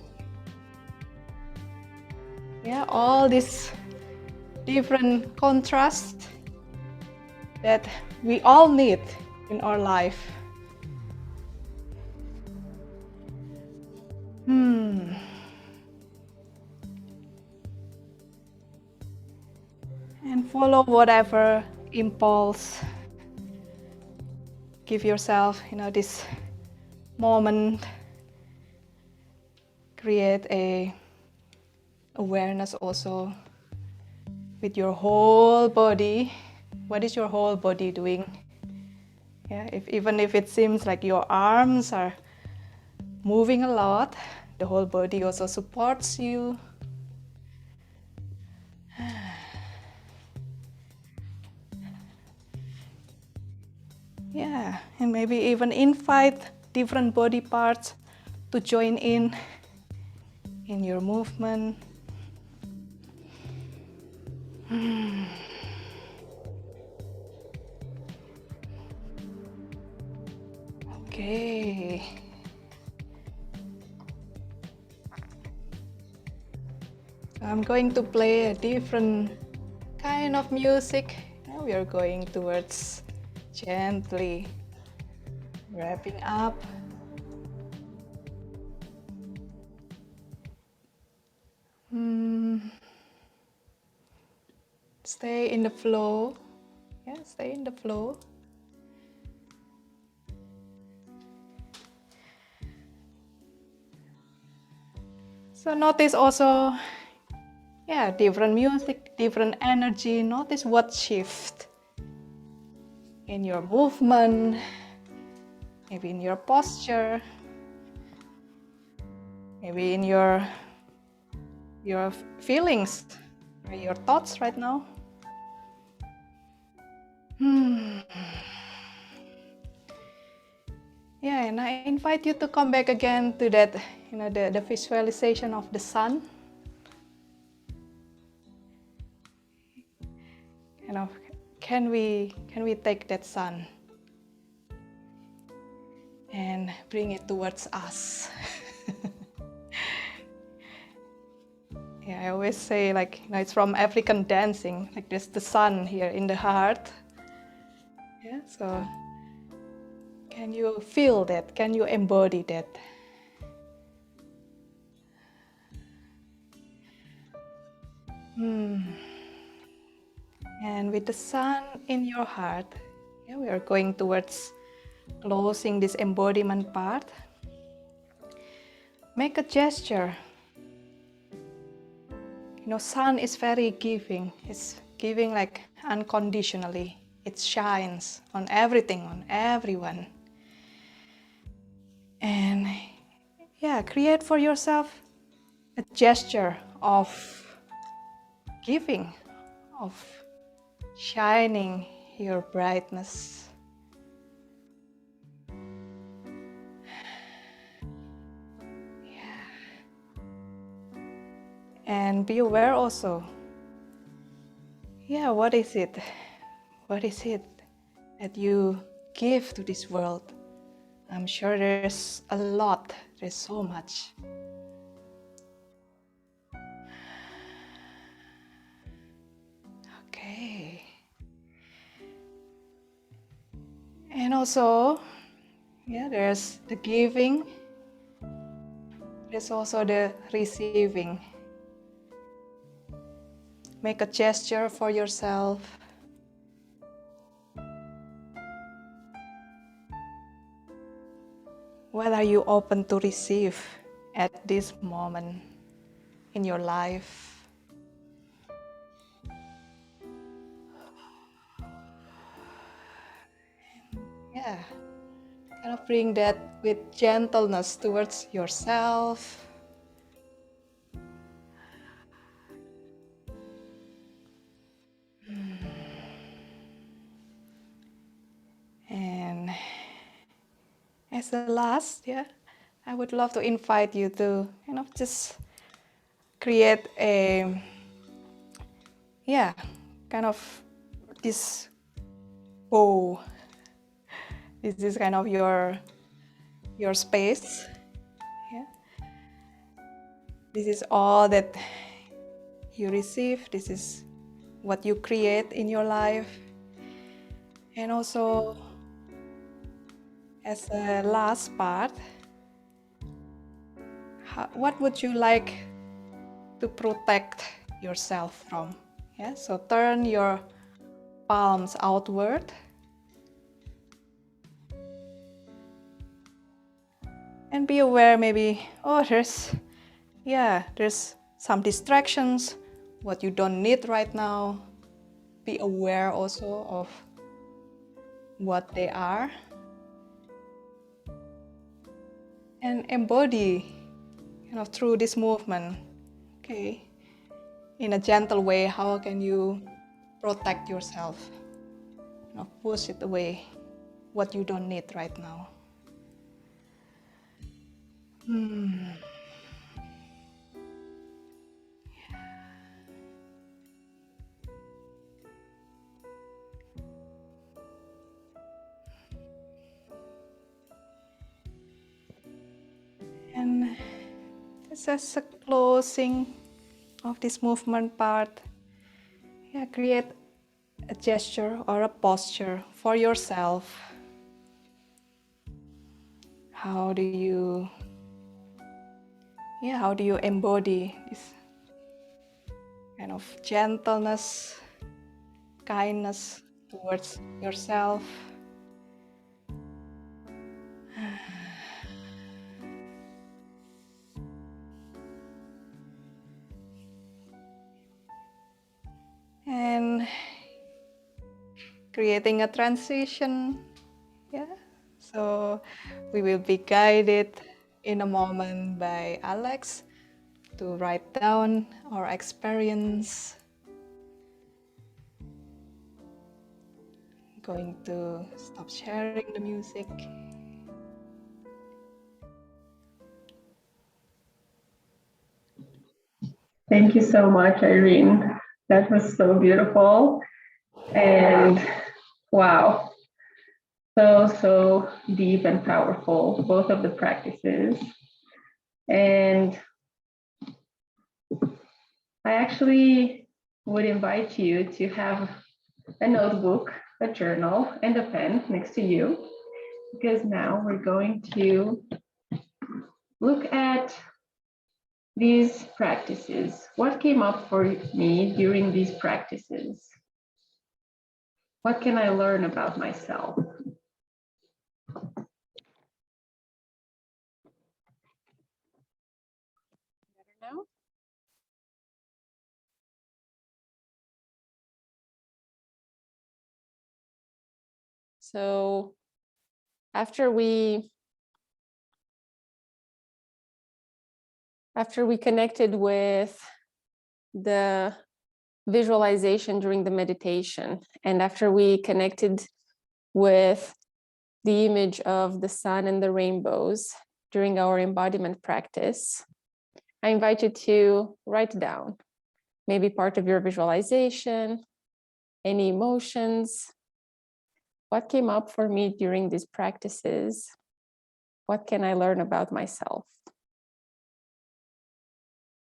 [SPEAKER 1] Yeah, all these different contrasts that we all need in our life. And follow whatever impulse. Give yourself, this moment. Create a awareness also with your whole body. What is your whole body doing? Yeah, even if it seems like your arms are moving a lot, the whole body also supports you. Yeah, and maybe even invite different body parts to join in your movement. Okay. I'm going to play a different kind of music. Now we are going towards gently wrapping up. Stay in the flow. Yeah, stay in the flow. So notice also, yeah, different music, different energy. Notice what shift in your movement, maybe in your posture, maybe in your feelings, or your thoughts right now. Yeah, and I invite you to come back again to that, the visualization of the sun. Can we take that sun and bring it towards us? Yeah, I always say, like, it's from African dancing, like there's the sun here in the heart. Yeah, so can you feel that? Can you embody that? And with the sun in your heart, yeah, we are going towards closing this embodiment part. Make a gesture. Sun is very giving. It's giving like unconditionally. It shines on everything, on everyone. And yeah, create for yourself a gesture of giving, of shining your brightness. Yeah. And be aware also. Yeah, what is it? What is it that you give to this world? I'm sure there's a lot, there's so much. Okay. And also, yeah, there's the giving, there's also the receiving. Make a gesture for yourself. What are you open to receive at this moment in your life? Yeah, kind of bring that with gentleness towards yourself. And as the last, yeah, I would love to invite you to just create a, yeah, kind of this bow. This is kind of your space. Yeah. This is all that you receive. This is what you create in your life. And also, as a last part, what would you like to protect yourself from? Yeah, so turn your palms outward. And be aware maybe, there's some distractions, what you don't need right now. Be aware also of what they are. And embody, through this movement, okay, in a gentle way, how can you protect yourself? Push it away, what you don't need right now. And this is a closing of this movement part. Yeah, create a gesture or a posture for yourself. How do you embody this kind of gentleness, kindness towards yourself? creating a transition. Yeah. So we will be guided in a moment by Alex to write down our experience. Going to stop sharing the music.
[SPEAKER 2] Thank you so much, Irene. That was so beautiful. And wow, so deep and powerful, both of the practices. And I actually would invite you to have a notebook, a journal, and a pen next to you, because now we're going to look at these practices. What came up for me during these practices? What can I learn about myself? Now? So after we connected with the visualization during the meditation, and after we connected with the image of the sun and the rainbows during our embodiment practice, I invite you to write down maybe part of your visualization, any emotions. What came up for me during these practices? What can I learn about myself?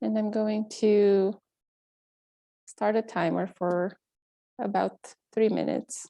[SPEAKER 2] And I'm going to start a timer for about 3 minutes.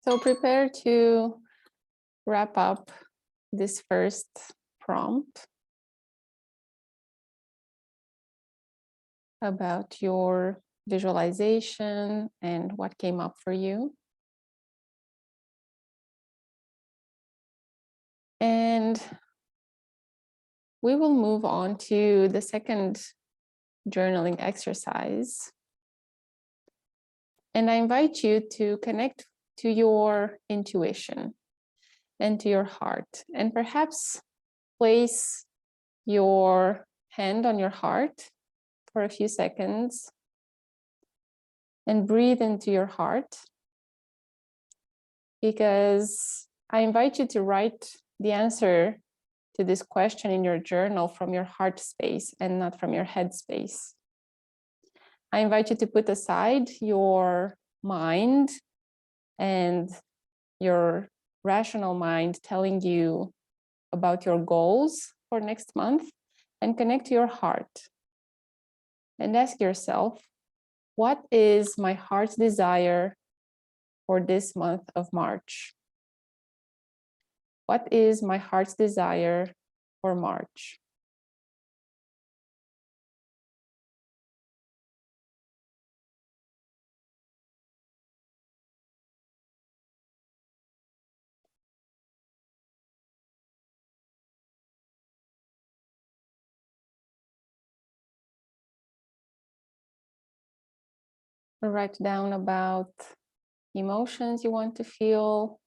[SPEAKER 2] So prepare to wrap up this first prompt about your visualization and what came up for you. And we will move on to the second journaling exercise. And I invite you to connect to your intuition and to your heart, and perhaps place your hand on your heart for a few seconds and breathe into your heart, because I invite you to write the answer to this question in your journal from your heart space and not from your head space. I invite you to put aside your mind and your rational mind telling you about your goals for next month, and connect to your heart and ask yourself, what is my heart's desire for this month of March? What is my heart's desire for March? Write down about emotions you want to feel.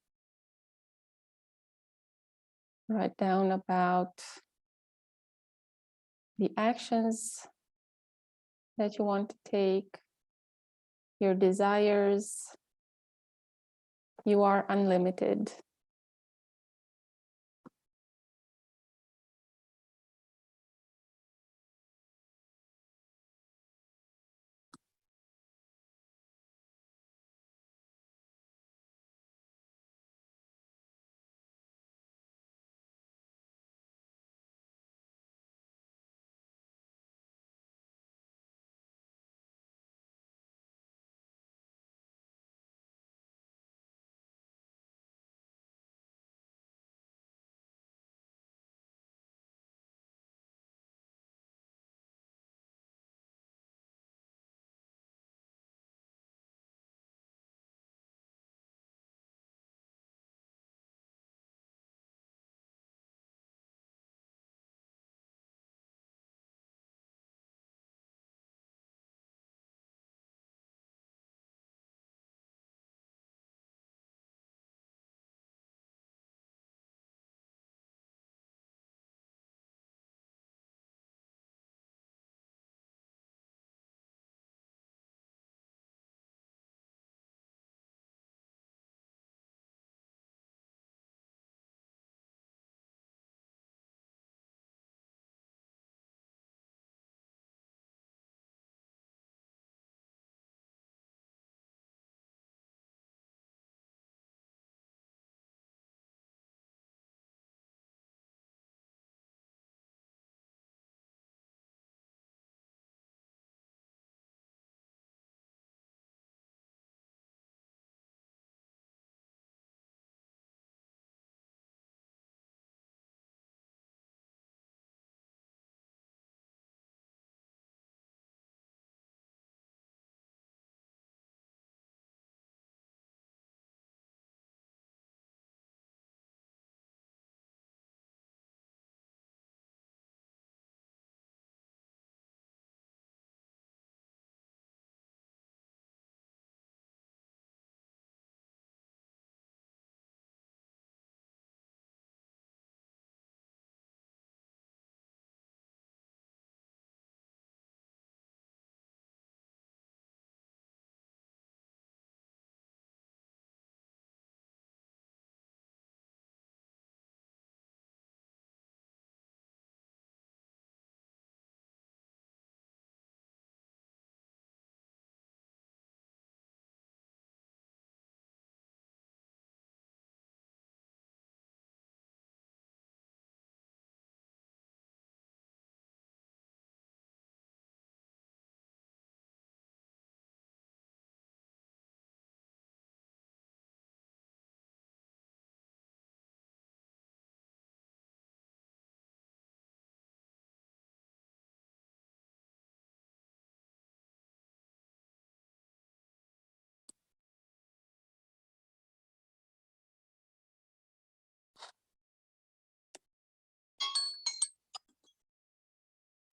[SPEAKER 2] Write down about the actions that you want to take, your desires. You are unlimited.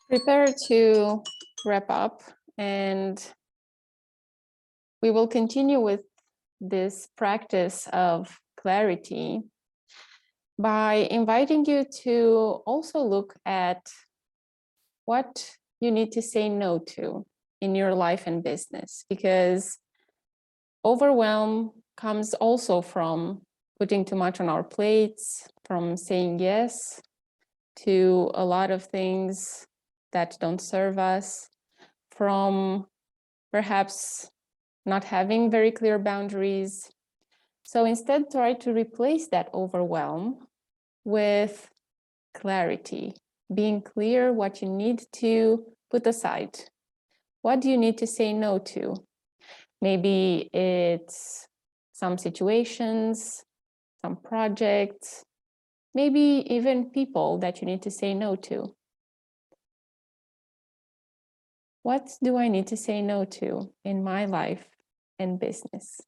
[SPEAKER 2] Prepare to wrap up, and we will continue with this practice of clarity by inviting you to also look at what you need to say no to in your life and business, because overwhelm comes also from putting too much on our plates, from saying yes to a lot of things that don't serve us, from perhaps not having very clear boundaries. So instead, try to replace that overwhelm with clarity, being clear what you need to put aside. What do you need to say no to? Maybe it's some situations, some projects, maybe even people that you need to say no to. What do I need to say no to in my life and business?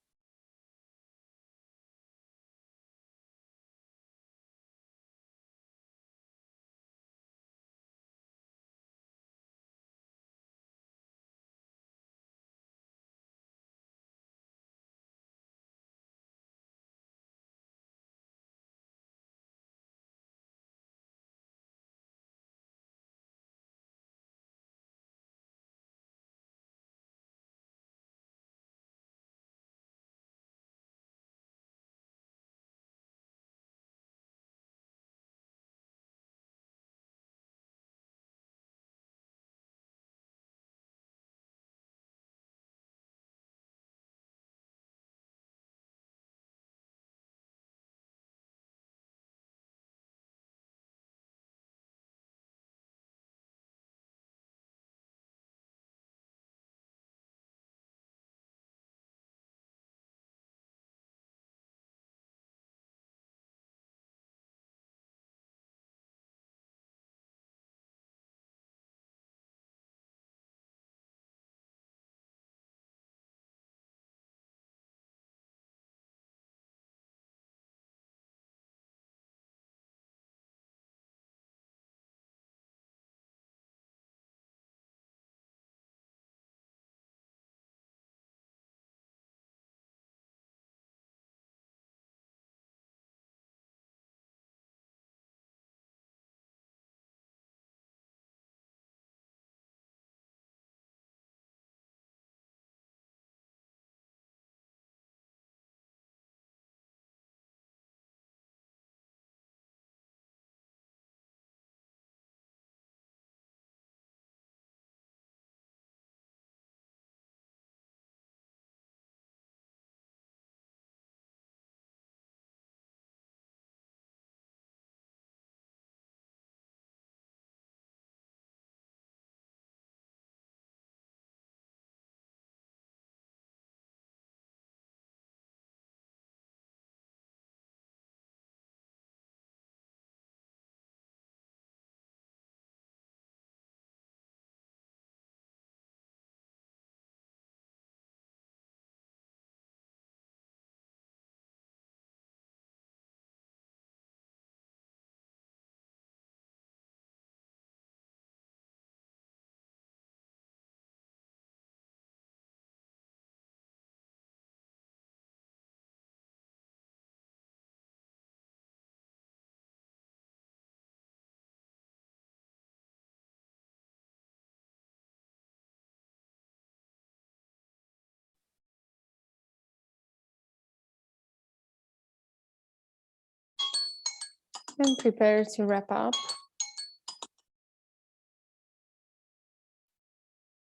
[SPEAKER 2] And prepare to wrap up.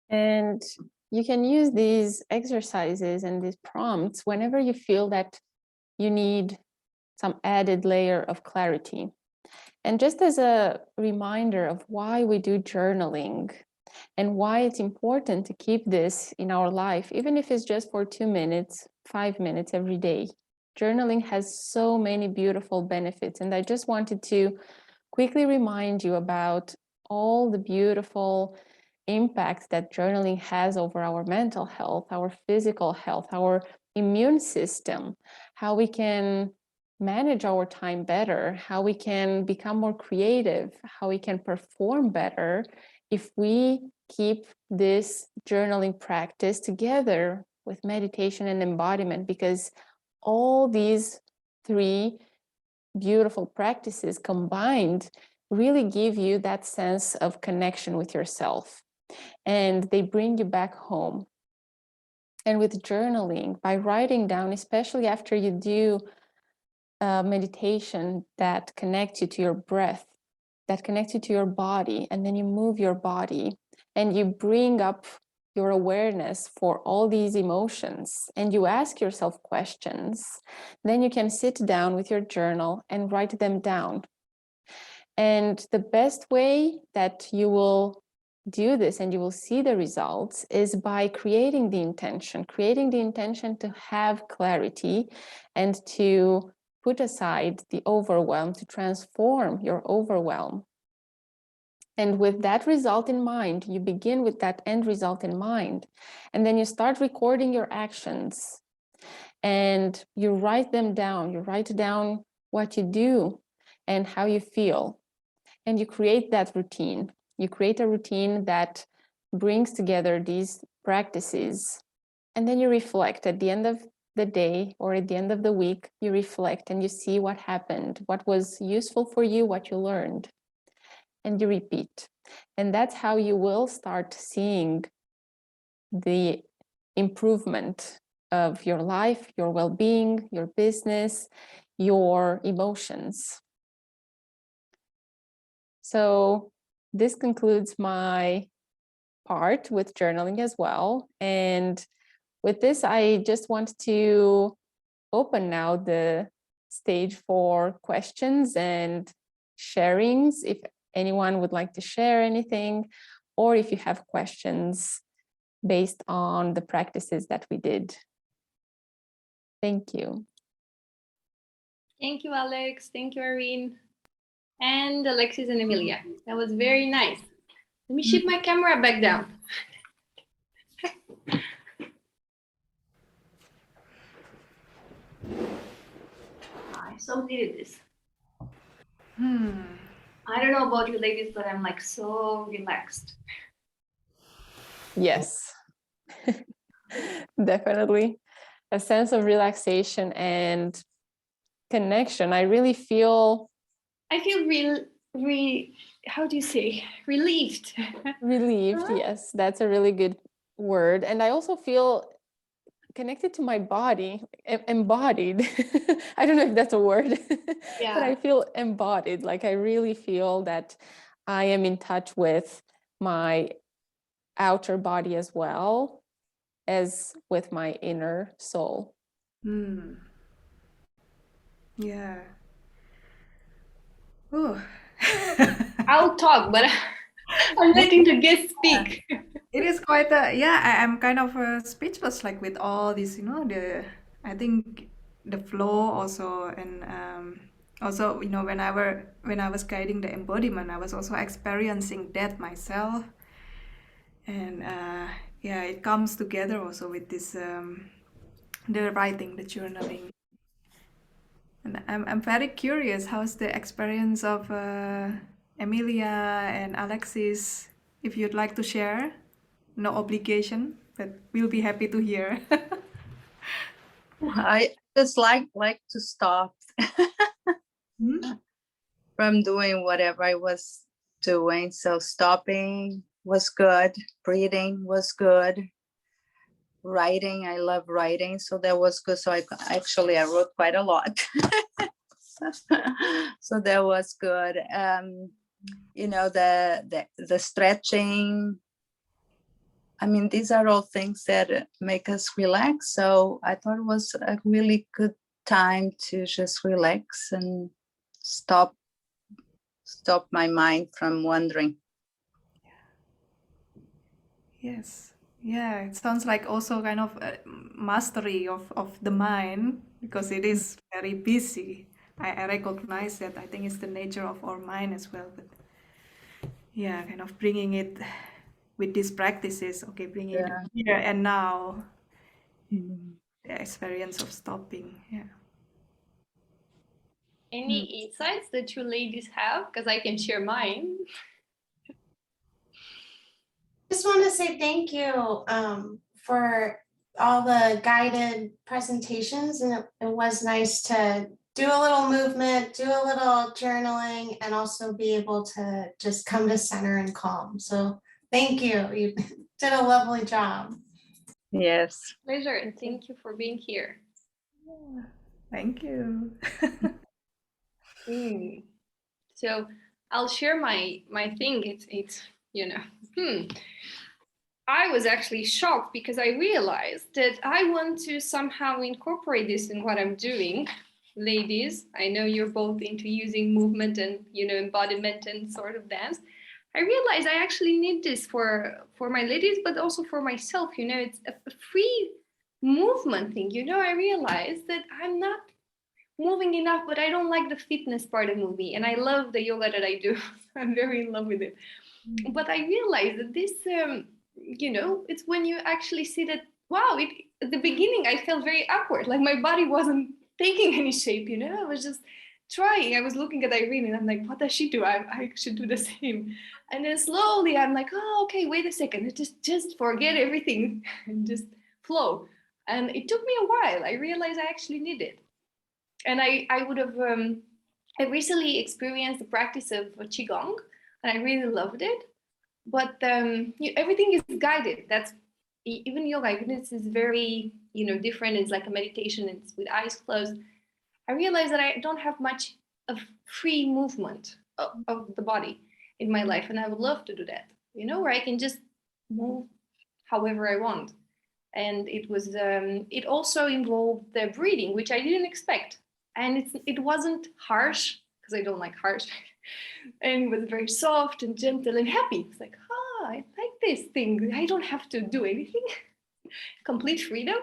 [SPEAKER 2] And you can use these exercises and these prompts whenever you feel that you need some added layer of clarity. And just as a reminder of why we do journaling and why it's important to keep this in our life, even if it's just for 2 minutes, 5 minutes every day. Journaling has so many beautiful benefits. And I just wanted to quickly remind you about all the beautiful impact that journaling has over our mental health, our physical health, our immune system, how we can manage our time better, how we can become more creative, how we can perform better if we keep this journaling practice together with meditation and embodiment, because all these three beautiful practices combined really give you that sense of connection with yourself, and they bring you back home. And with journaling, by writing down, especially after you do meditation that connects you to your breath, that connects you to your body, and then you move your body and you bring up your awareness for all these emotions and you ask yourself questions, then you can sit down with your journal and write them down. And the best way that you will do this and you will see the results is by creating the intention to have clarity and to put aside the overwhelm, to transform your overwhelm. And with that result in mind, you begin with that end result in mind, and then you start recording your actions and you write them down. You write down what you do and how you feel. And you create that routine. You create a routine that brings together these practices. And then you reflect at the end of the day or at the end of the week, you reflect and you see what happened, what was useful for you, what you learned, and you repeat. And that's how you will start seeing the improvement of your life, your well-being, your business, your emotions. So this concludes my part with journaling as well. And with this, I just want to open now the stage for questions and sharings. If anyone would like to share anything, or if you have questions based on the practices that we did. Thank you.
[SPEAKER 3] Thank you, Alex. Thank you, Irene. And Alexis and Emilia. That was very nice. Let me shift my camera back down. I so needed this. I don't know about you ladies, but I'm like so relaxed.
[SPEAKER 2] Yes, definitely. A sense of relaxation and connection. I really feel...
[SPEAKER 3] how do you say? Relieved.
[SPEAKER 2] Relieved, yes, that's a really good word. And I also feel connected to my body, embodied. I don't know if that's a word,
[SPEAKER 3] Yeah.
[SPEAKER 2] but I feel embodied. Like I really feel that I am in touch with my outer body as well as with my inner soul.
[SPEAKER 1] Yeah. Oh.
[SPEAKER 3] I'll talk, but I'm letting the guests speak.
[SPEAKER 1] It is quite I'm kind of speechless, like with all this, I think the flow also, and also, when I was guiding the embodiment, I was also experiencing that myself, and it comes together also with this, the writing, the journaling, and I'm very curious, how's the experience of Emilia and Alexis, if you'd like to share. No obligation, but we'll be happy to hear.
[SPEAKER 4] I just like to stop from doing whatever I was doing. So stopping was good. Breathing was good. Writing, I love writing, so that was good. So I wrote quite a lot. So that was good. The stretching. I mean, these are all things that make us relax. So I thought it was a really good time to just relax and stop my mind from wandering.
[SPEAKER 1] Yes. Yeah, it sounds like also kind of mastery of the mind, because it is very busy. I recognize that. I think it's the nature of our mind as well. But yeah, kind of bringing it with these practices, okay, bringing it here and now, the experience of stopping. Yeah.
[SPEAKER 3] Any insights that you ladies have? Because I can share mine.
[SPEAKER 5] Just want to say thank you for all the guided presentations, and it was nice to do a little movement, do a little journaling, and also be able to just come to center and calm. So thank you. You did a lovely job.
[SPEAKER 4] Yes.
[SPEAKER 3] Pleasure, and thank you for being here.
[SPEAKER 1] Thank you.
[SPEAKER 3] So I'll share my thing. It's I was actually shocked because I realized that I want to somehow incorporate this in what I'm doing. Ladies, I know you're both into using movement and embodiment and sort of dance. I realized I actually need this for my ladies, but also for myself. It's a free movement thing. I realized that I'm not moving enough, but I don't like the fitness part of movie. And I love the yoga that I do. I'm very in love with it. But I realized that this, it's when you actually see that, wow, at the beginning, I felt very awkward. Like my body wasn't taking any shape, I was just trying. I was looking at Irene and I'm like, what does she do? I should do the same. And then slowly I'm like, oh, okay, wait a second. Just forget everything and just flow. And it took me a while. I realized I actually need it. And I would have, I recently experienced the practice of Qigong and I really loved it. But everything is guided. That's even yoga, even this is very, different. It's like a meditation. It's with eyes closed. I realized that I don't have much of free movement of the body in my life. And I would love to do that, where I can just move however I want. And it was, it also involved the breathing, which I didn't expect. And it wasn't harsh, because I don't like harsh. And it was very soft and gentle and happy. It's like, I like this thing. I don't have to do anything. Complete freedom.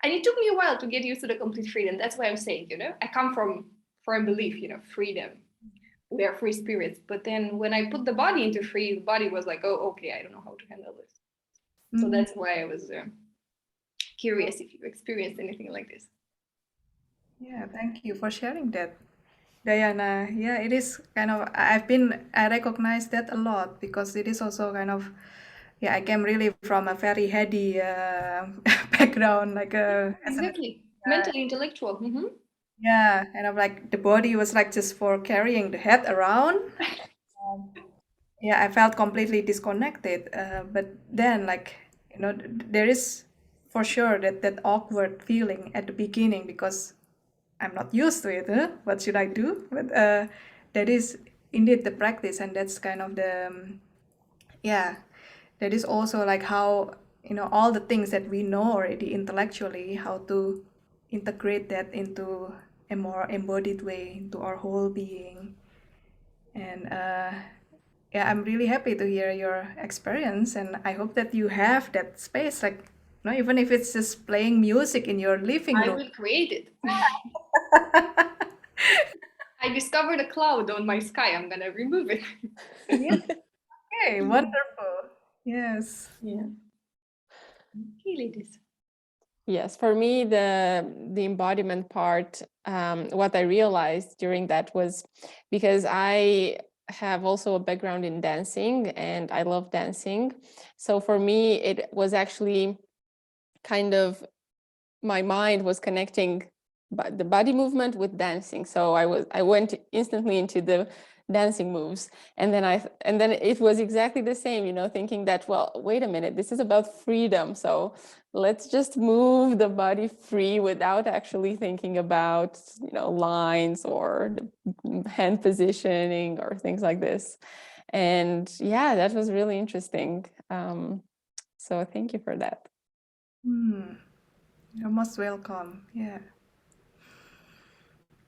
[SPEAKER 3] And it took me a while to get used to the complete freedom. That's why I'm saying, I come from firm belief, freedom. We are free spirits. But then when I put the body into free, the body was like, oh, okay, I don't know how to handle this. So that's why I was curious if you experienced anything like this.
[SPEAKER 1] Yeah, thank you for sharing that, Daiana. Yeah, it is kind of, I recognize that a lot because it is also kind of, I came really from a very heady background, like
[SPEAKER 3] exactly. Mental, intellectual. Mm-hmm.
[SPEAKER 1] Yeah, kind of like the body was like just for carrying the head around. I felt completely disconnected. But then, like, there is for sure that awkward feeling at the beginning because I'm not used to it. Huh? What should I do? But that is indeed the practice, and that's kind of the that is also like how all the things that we know already intellectually, how to integrate that into a more embodied way into our whole being. And I'm really happy to hear your experience, and I hope that you have that space, like even if it's just playing music in your living
[SPEAKER 3] I
[SPEAKER 1] room.
[SPEAKER 3] will create it. I discovered a cloud on my sky. I'm gonna remove it.
[SPEAKER 1] Okay, wonderful. Yes.
[SPEAKER 3] Yeah. Okay, ladies.
[SPEAKER 2] Yes, for me, the embodiment part, what I realized during that was because I have also a background in dancing and I love dancing. So for me, it was actually kind of, my mind was connecting the body movement with dancing. So I went instantly into the dancing moves, and then it was exactly the same, thinking that, well, wait a minute, this is about freedom, so let's just move the body free without actually thinking about lines or the hand positioning or things like this. And that was really interesting. So thank you for that.
[SPEAKER 1] You're most welcome.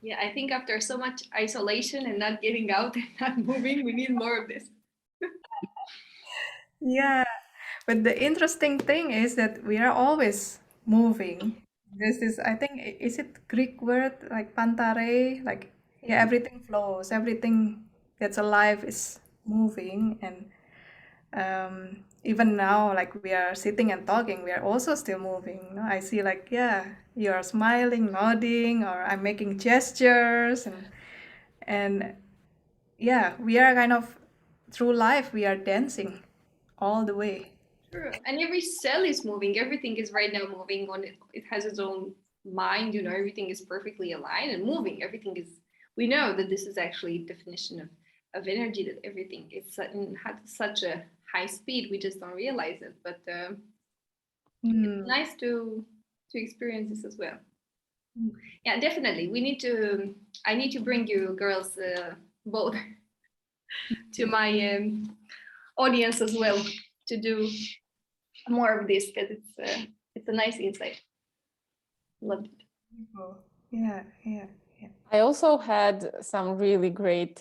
[SPEAKER 3] Yeah, I think after so much isolation and not getting out and not moving, we need more of this.
[SPEAKER 1] Yeah, but the interesting thing is that we are always moving. This is, I think, is it Greek word like pantare? Like, everything flows, everything that's alive is moving. And even now, like we are sitting and talking, we are also still moving. I see, like, you are smiling, nodding, or I'm making gestures, and And yeah, we are kind of, through life, we are dancing all the way.
[SPEAKER 3] True. And every cell is moving. Everything is right now moving on it. It has its own mind, you know, everything is perfectly aligned and moving. Everything is, we know that this is actually definition of energy, that everything is had such a high speed. We just don't realize it. But it's nice to experience this as well. Yeah, definitely. I need to bring you girls both to my audience as well to do more of this, because it's a nice insight. Loved it.
[SPEAKER 1] Yeah.
[SPEAKER 2] I also had some really great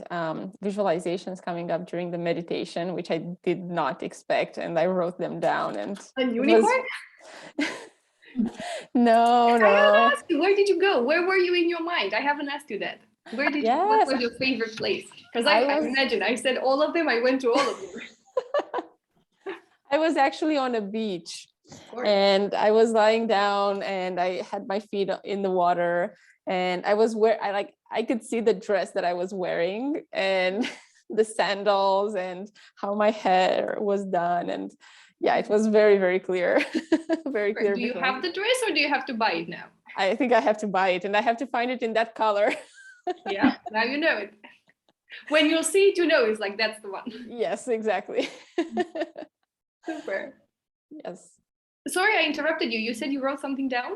[SPEAKER 2] visualizations coming up during the meditation, which I did not expect, and I wrote them down. And
[SPEAKER 3] a unicorn?
[SPEAKER 2] No.
[SPEAKER 3] I haven't asked you, where did you go? Where were you in your mind? I haven't asked you that. Where did you, what was your favorite place? Because I imagine I said all of them. I went to all of them.
[SPEAKER 2] I was actually on a beach, and I was lying down, and I had my feet in the water, and I could see the dress that I was wearing and the sandals and how my hair was done. And yeah, it was very, very clear. Very clear.
[SPEAKER 3] Do you have the dress, or do you have to buy it now?
[SPEAKER 2] I think I have to buy it, and I have to find it in that color.
[SPEAKER 3] Yeah, now you know it. When you'll see it, you know it's like, that's the one.
[SPEAKER 2] Yes, exactly.
[SPEAKER 3] Super.
[SPEAKER 2] Yes.
[SPEAKER 3] Sorry, I interrupted you. You said you wrote something down?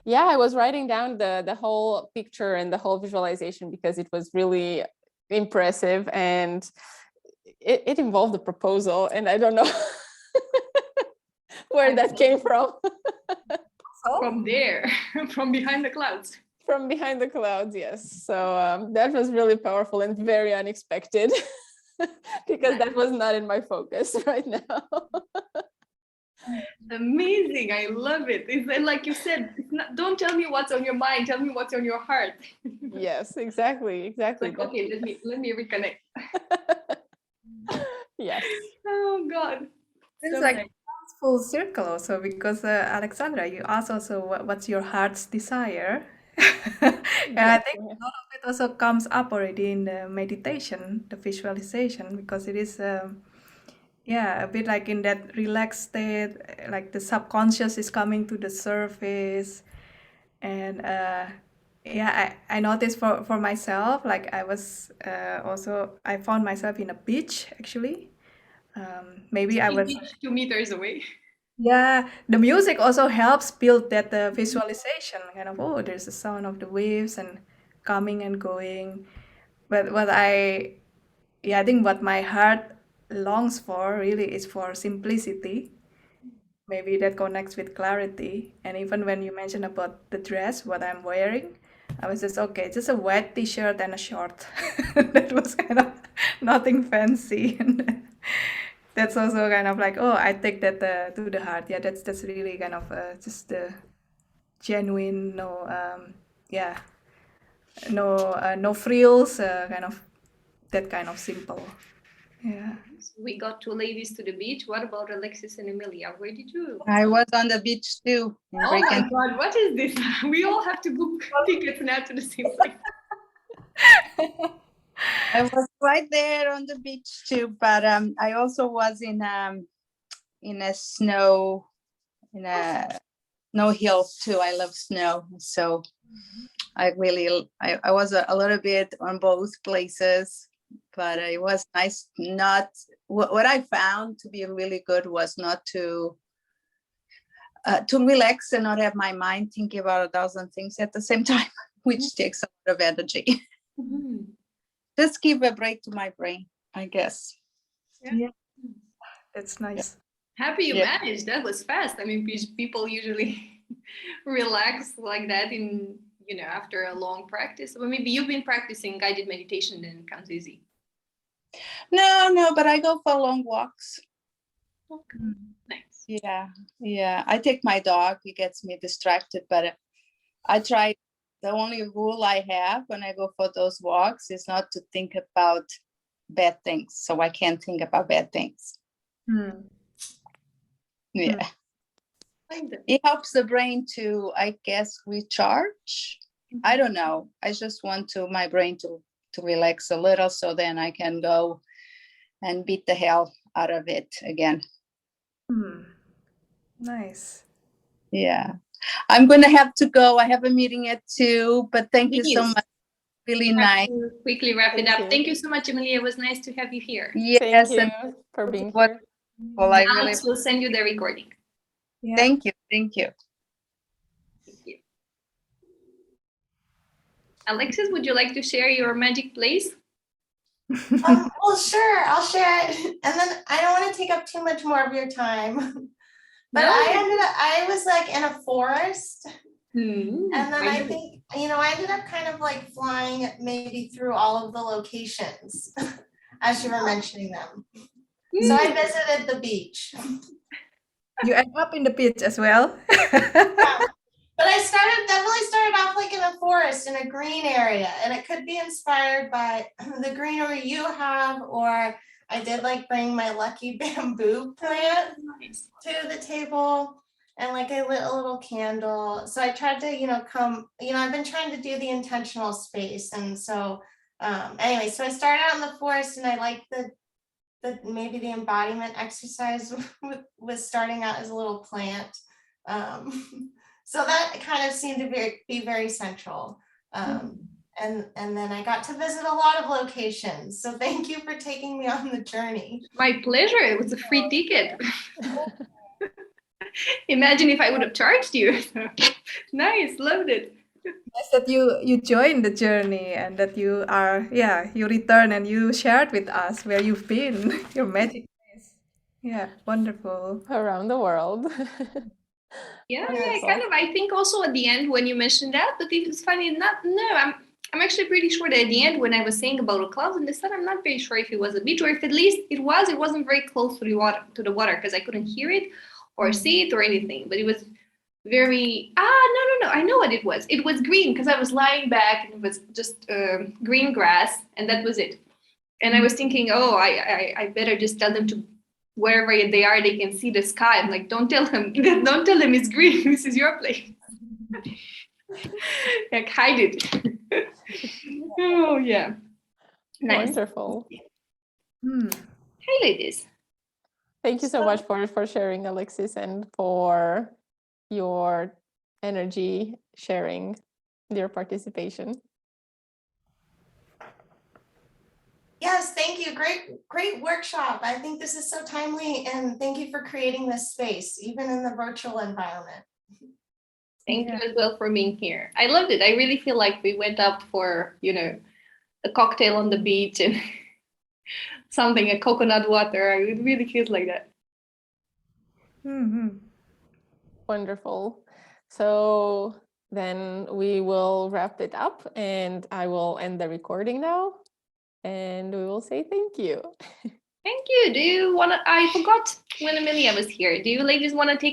[SPEAKER 2] Yeah, I was writing down the whole picture and the whole visualization because it was really impressive, and it involved a proposal, and I don't know where that came from.
[SPEAKER 3] From there, from behind the clouds.
[SPEAKER 2] From behind the clouds, yes. So that was really powerful and very unexpected because that was not in my focus right now.
[SPEAKER 3] Amazing. I love it. It's like you said, it's not, don't tell me what's on your mind, tell me what's on your heart.
[SPEAKER 2] Yes, exactly.
[SPEAKER 3] Like, okay, let me reconnect.
[SPEAKER 2] Yes.
[SPEAKER 3] Oh God.
[SPEAKER 1] It's so like full circle also, because Alexandra, you asked also what's your heart's desire. And I think a lot of it also comes up already in the meditation, the visualization, because it is a bit like in that relaxed state, like the subconscious is coming to the surface. And I noticed for myself, like I was I found myself in a beach actually. Maybe I was
[SPEAKER 3] 2 meters away.
[SPEAKER 1] Yeah, the music also helps build that visualization, kind of, oh, there's the sound of the waves and coming and going. But I think what my heart longs for really is for simplicity. Maybe that connects with clarity. And even when you mentioned about the dress, what I'm wearing, I was just, okay, just a white t-shirt and a short. That was kind of nothing fancy. That's also kind of like, oh, I take that to the heart. Yeah, that's really kind of just the genuine, no frills, kind of that kind of simple. Yeah.
[SPEAKER 3] So we got 2 ladies to the beach. What about Alexis and Emilia? Where did you?
[SPEAKER 4] I was on the beach too.
[SPEAKER 3] Oh my God, what is this? We all have to book tickets now to the same place.
[SPEAKER 4] I was right there on the beach too, but I also was in a snow hill too. I love snow, so I was a little bit on both places, but it was nice. Not what I found to be really good was not to relax and not have my mind thinking about 1,000 things at the same time, which takes a lot of energy. Just give a break to my brain, I guess.
[SPEAKER 1] Yeah. That's nice.
[SPEAKER 3] Happy you managed. That was fast. I mean, people usually relax like that in, after a long practice. Or maybe you've been practicing guided meditation, then it comes easy.
[SPEAKER 4] No, but I go for long walks.
[SPEAKER 3] Okay. Nice.
[SPEAKER 4] Yeah. I take my dog. He gets me distracted, but I try. The only rule I have when I go for those walks is not to think about bad things. So I can't think about bad things. Yeah. It helps the brain to, I guess, recharge. I don't know. I just want my brain to relax a little, so then I can go and beat the hell out of it again.
[SPEAKER 1] Nice.
[SPEAKER 4] Yeah. I'm going to have to go. I have a meeting at 2, but thank you so
[SPEAKER 3] Please.
[SPEAKER 4] much. Really
[SPEAKER 3] We have
[SPEAKER 4] nice.
[SPEAKER 3] to quickly wrap it
[SPEAKER 2] Thank
[SPEAKER 3] up.
[SPEAKER 2] you.
[SPEAKER 3] Thank you so much, Emilia. It was nice to have you here.
[SPEAKER 4] Yes,
[SPEAKER 2] Thank you
[SPEAKER 4] and
[SPEAKER 2] for being
[SPEAKER 4] what-
[SPEAKER 2] here.
[SPEAKER 4] well, I really
[SPEAKER 3] Alex will send you the recording.
[SPEAKER 1] Yeah.
[SPEAKER 4] thank you. Thank you.
[SPEAKER 3] Thank you. Alexis, would you like to share your magic place?
[SPEAKER 5] Well, sure, I'll share it. And then I don't want to take up too much more of your time. But
[SPEAKER 3] No?
[SPEAKER 5] I was like in a forest.
[SPEAKER 3] Hmm.
[SPEAKER 5] And then I
[SPEAKER 3] Amazing.
[SPEAKER 5] think, I ended up kind of like flying maybe through all of the locations as you were mentioning them. So I visited the beach.
[SPEAKER 1] You end up in the beach as well.
[SPEAKER 5] But I definitely started off like in a forest, in a green area, and it could be inspired by the greenery you have, or I did like bring my lucky bamboo plant
[SPEAKER 3] Nice.
[SPEAKER 5] to the table, and like I lit a little candle. So I tried to, I've been trying to do the intentional space. And so anyway, so I started out in the forest, and I like maybe the embodiment exercise was starting out as a little plant. So that kind of seemed to be very central. And then I got to visit a lot of locations. So thank you for taking me on the journey.
[SPEAKER 3] My pleasure. It was a free ticket. Imagine if I would have charged you. Nice, loved it.
[SPEAKER 1] Nice that you joined the journey and that you return and you shared with us where you've been, your magic place. Yeah, wonderful.
[SPEAKER 2] Around the world.
[SPEAKER 3] Yeah,
[SPEAKER 2] Wonderful.
[SPEAKER 3] I think also at the end when you mentioned that, but it was funny. I'm actually pretty sure that at the end when I was saying about a cloud in the sun, I'm not very sure if it was a beach or if at least it wasn't very close to the water because I couldn't hear it or see it or anything. But it was very no, I know what it was. It was green because I was lying back and it was just green grass and that was it. And I was thinking, oh, I better just tell them to wherever they are, they can see the sky. I'm like, don't tell them it's green. This is your place. Like, hide it. Oh, yeah. Nice.
[SPEAKER 2] Wonderful.
[SPEAKER 3] Hey, ladies.
[SPEAKER 2] Thank you so much for sharing, Alexis, and for your energy sharing, your participation.
[SPEAKER 5] Yes, thank you. Great workshop. I think this is so timely, and thank you for creating this space, even in the virtual environment.
[SPEAKER 3] Thank you as well for being here. I loved it. I really feel like we went out for, a cocktail on the beach and a coconut water. It really feels like that.
[SPEAKER 2] Wonderful. So then we will wrap it up and I will end the recording now and we will say thank you.
[SPEAKER 3] Thank you. I forgot when Emilia was here. Do you ladies want to take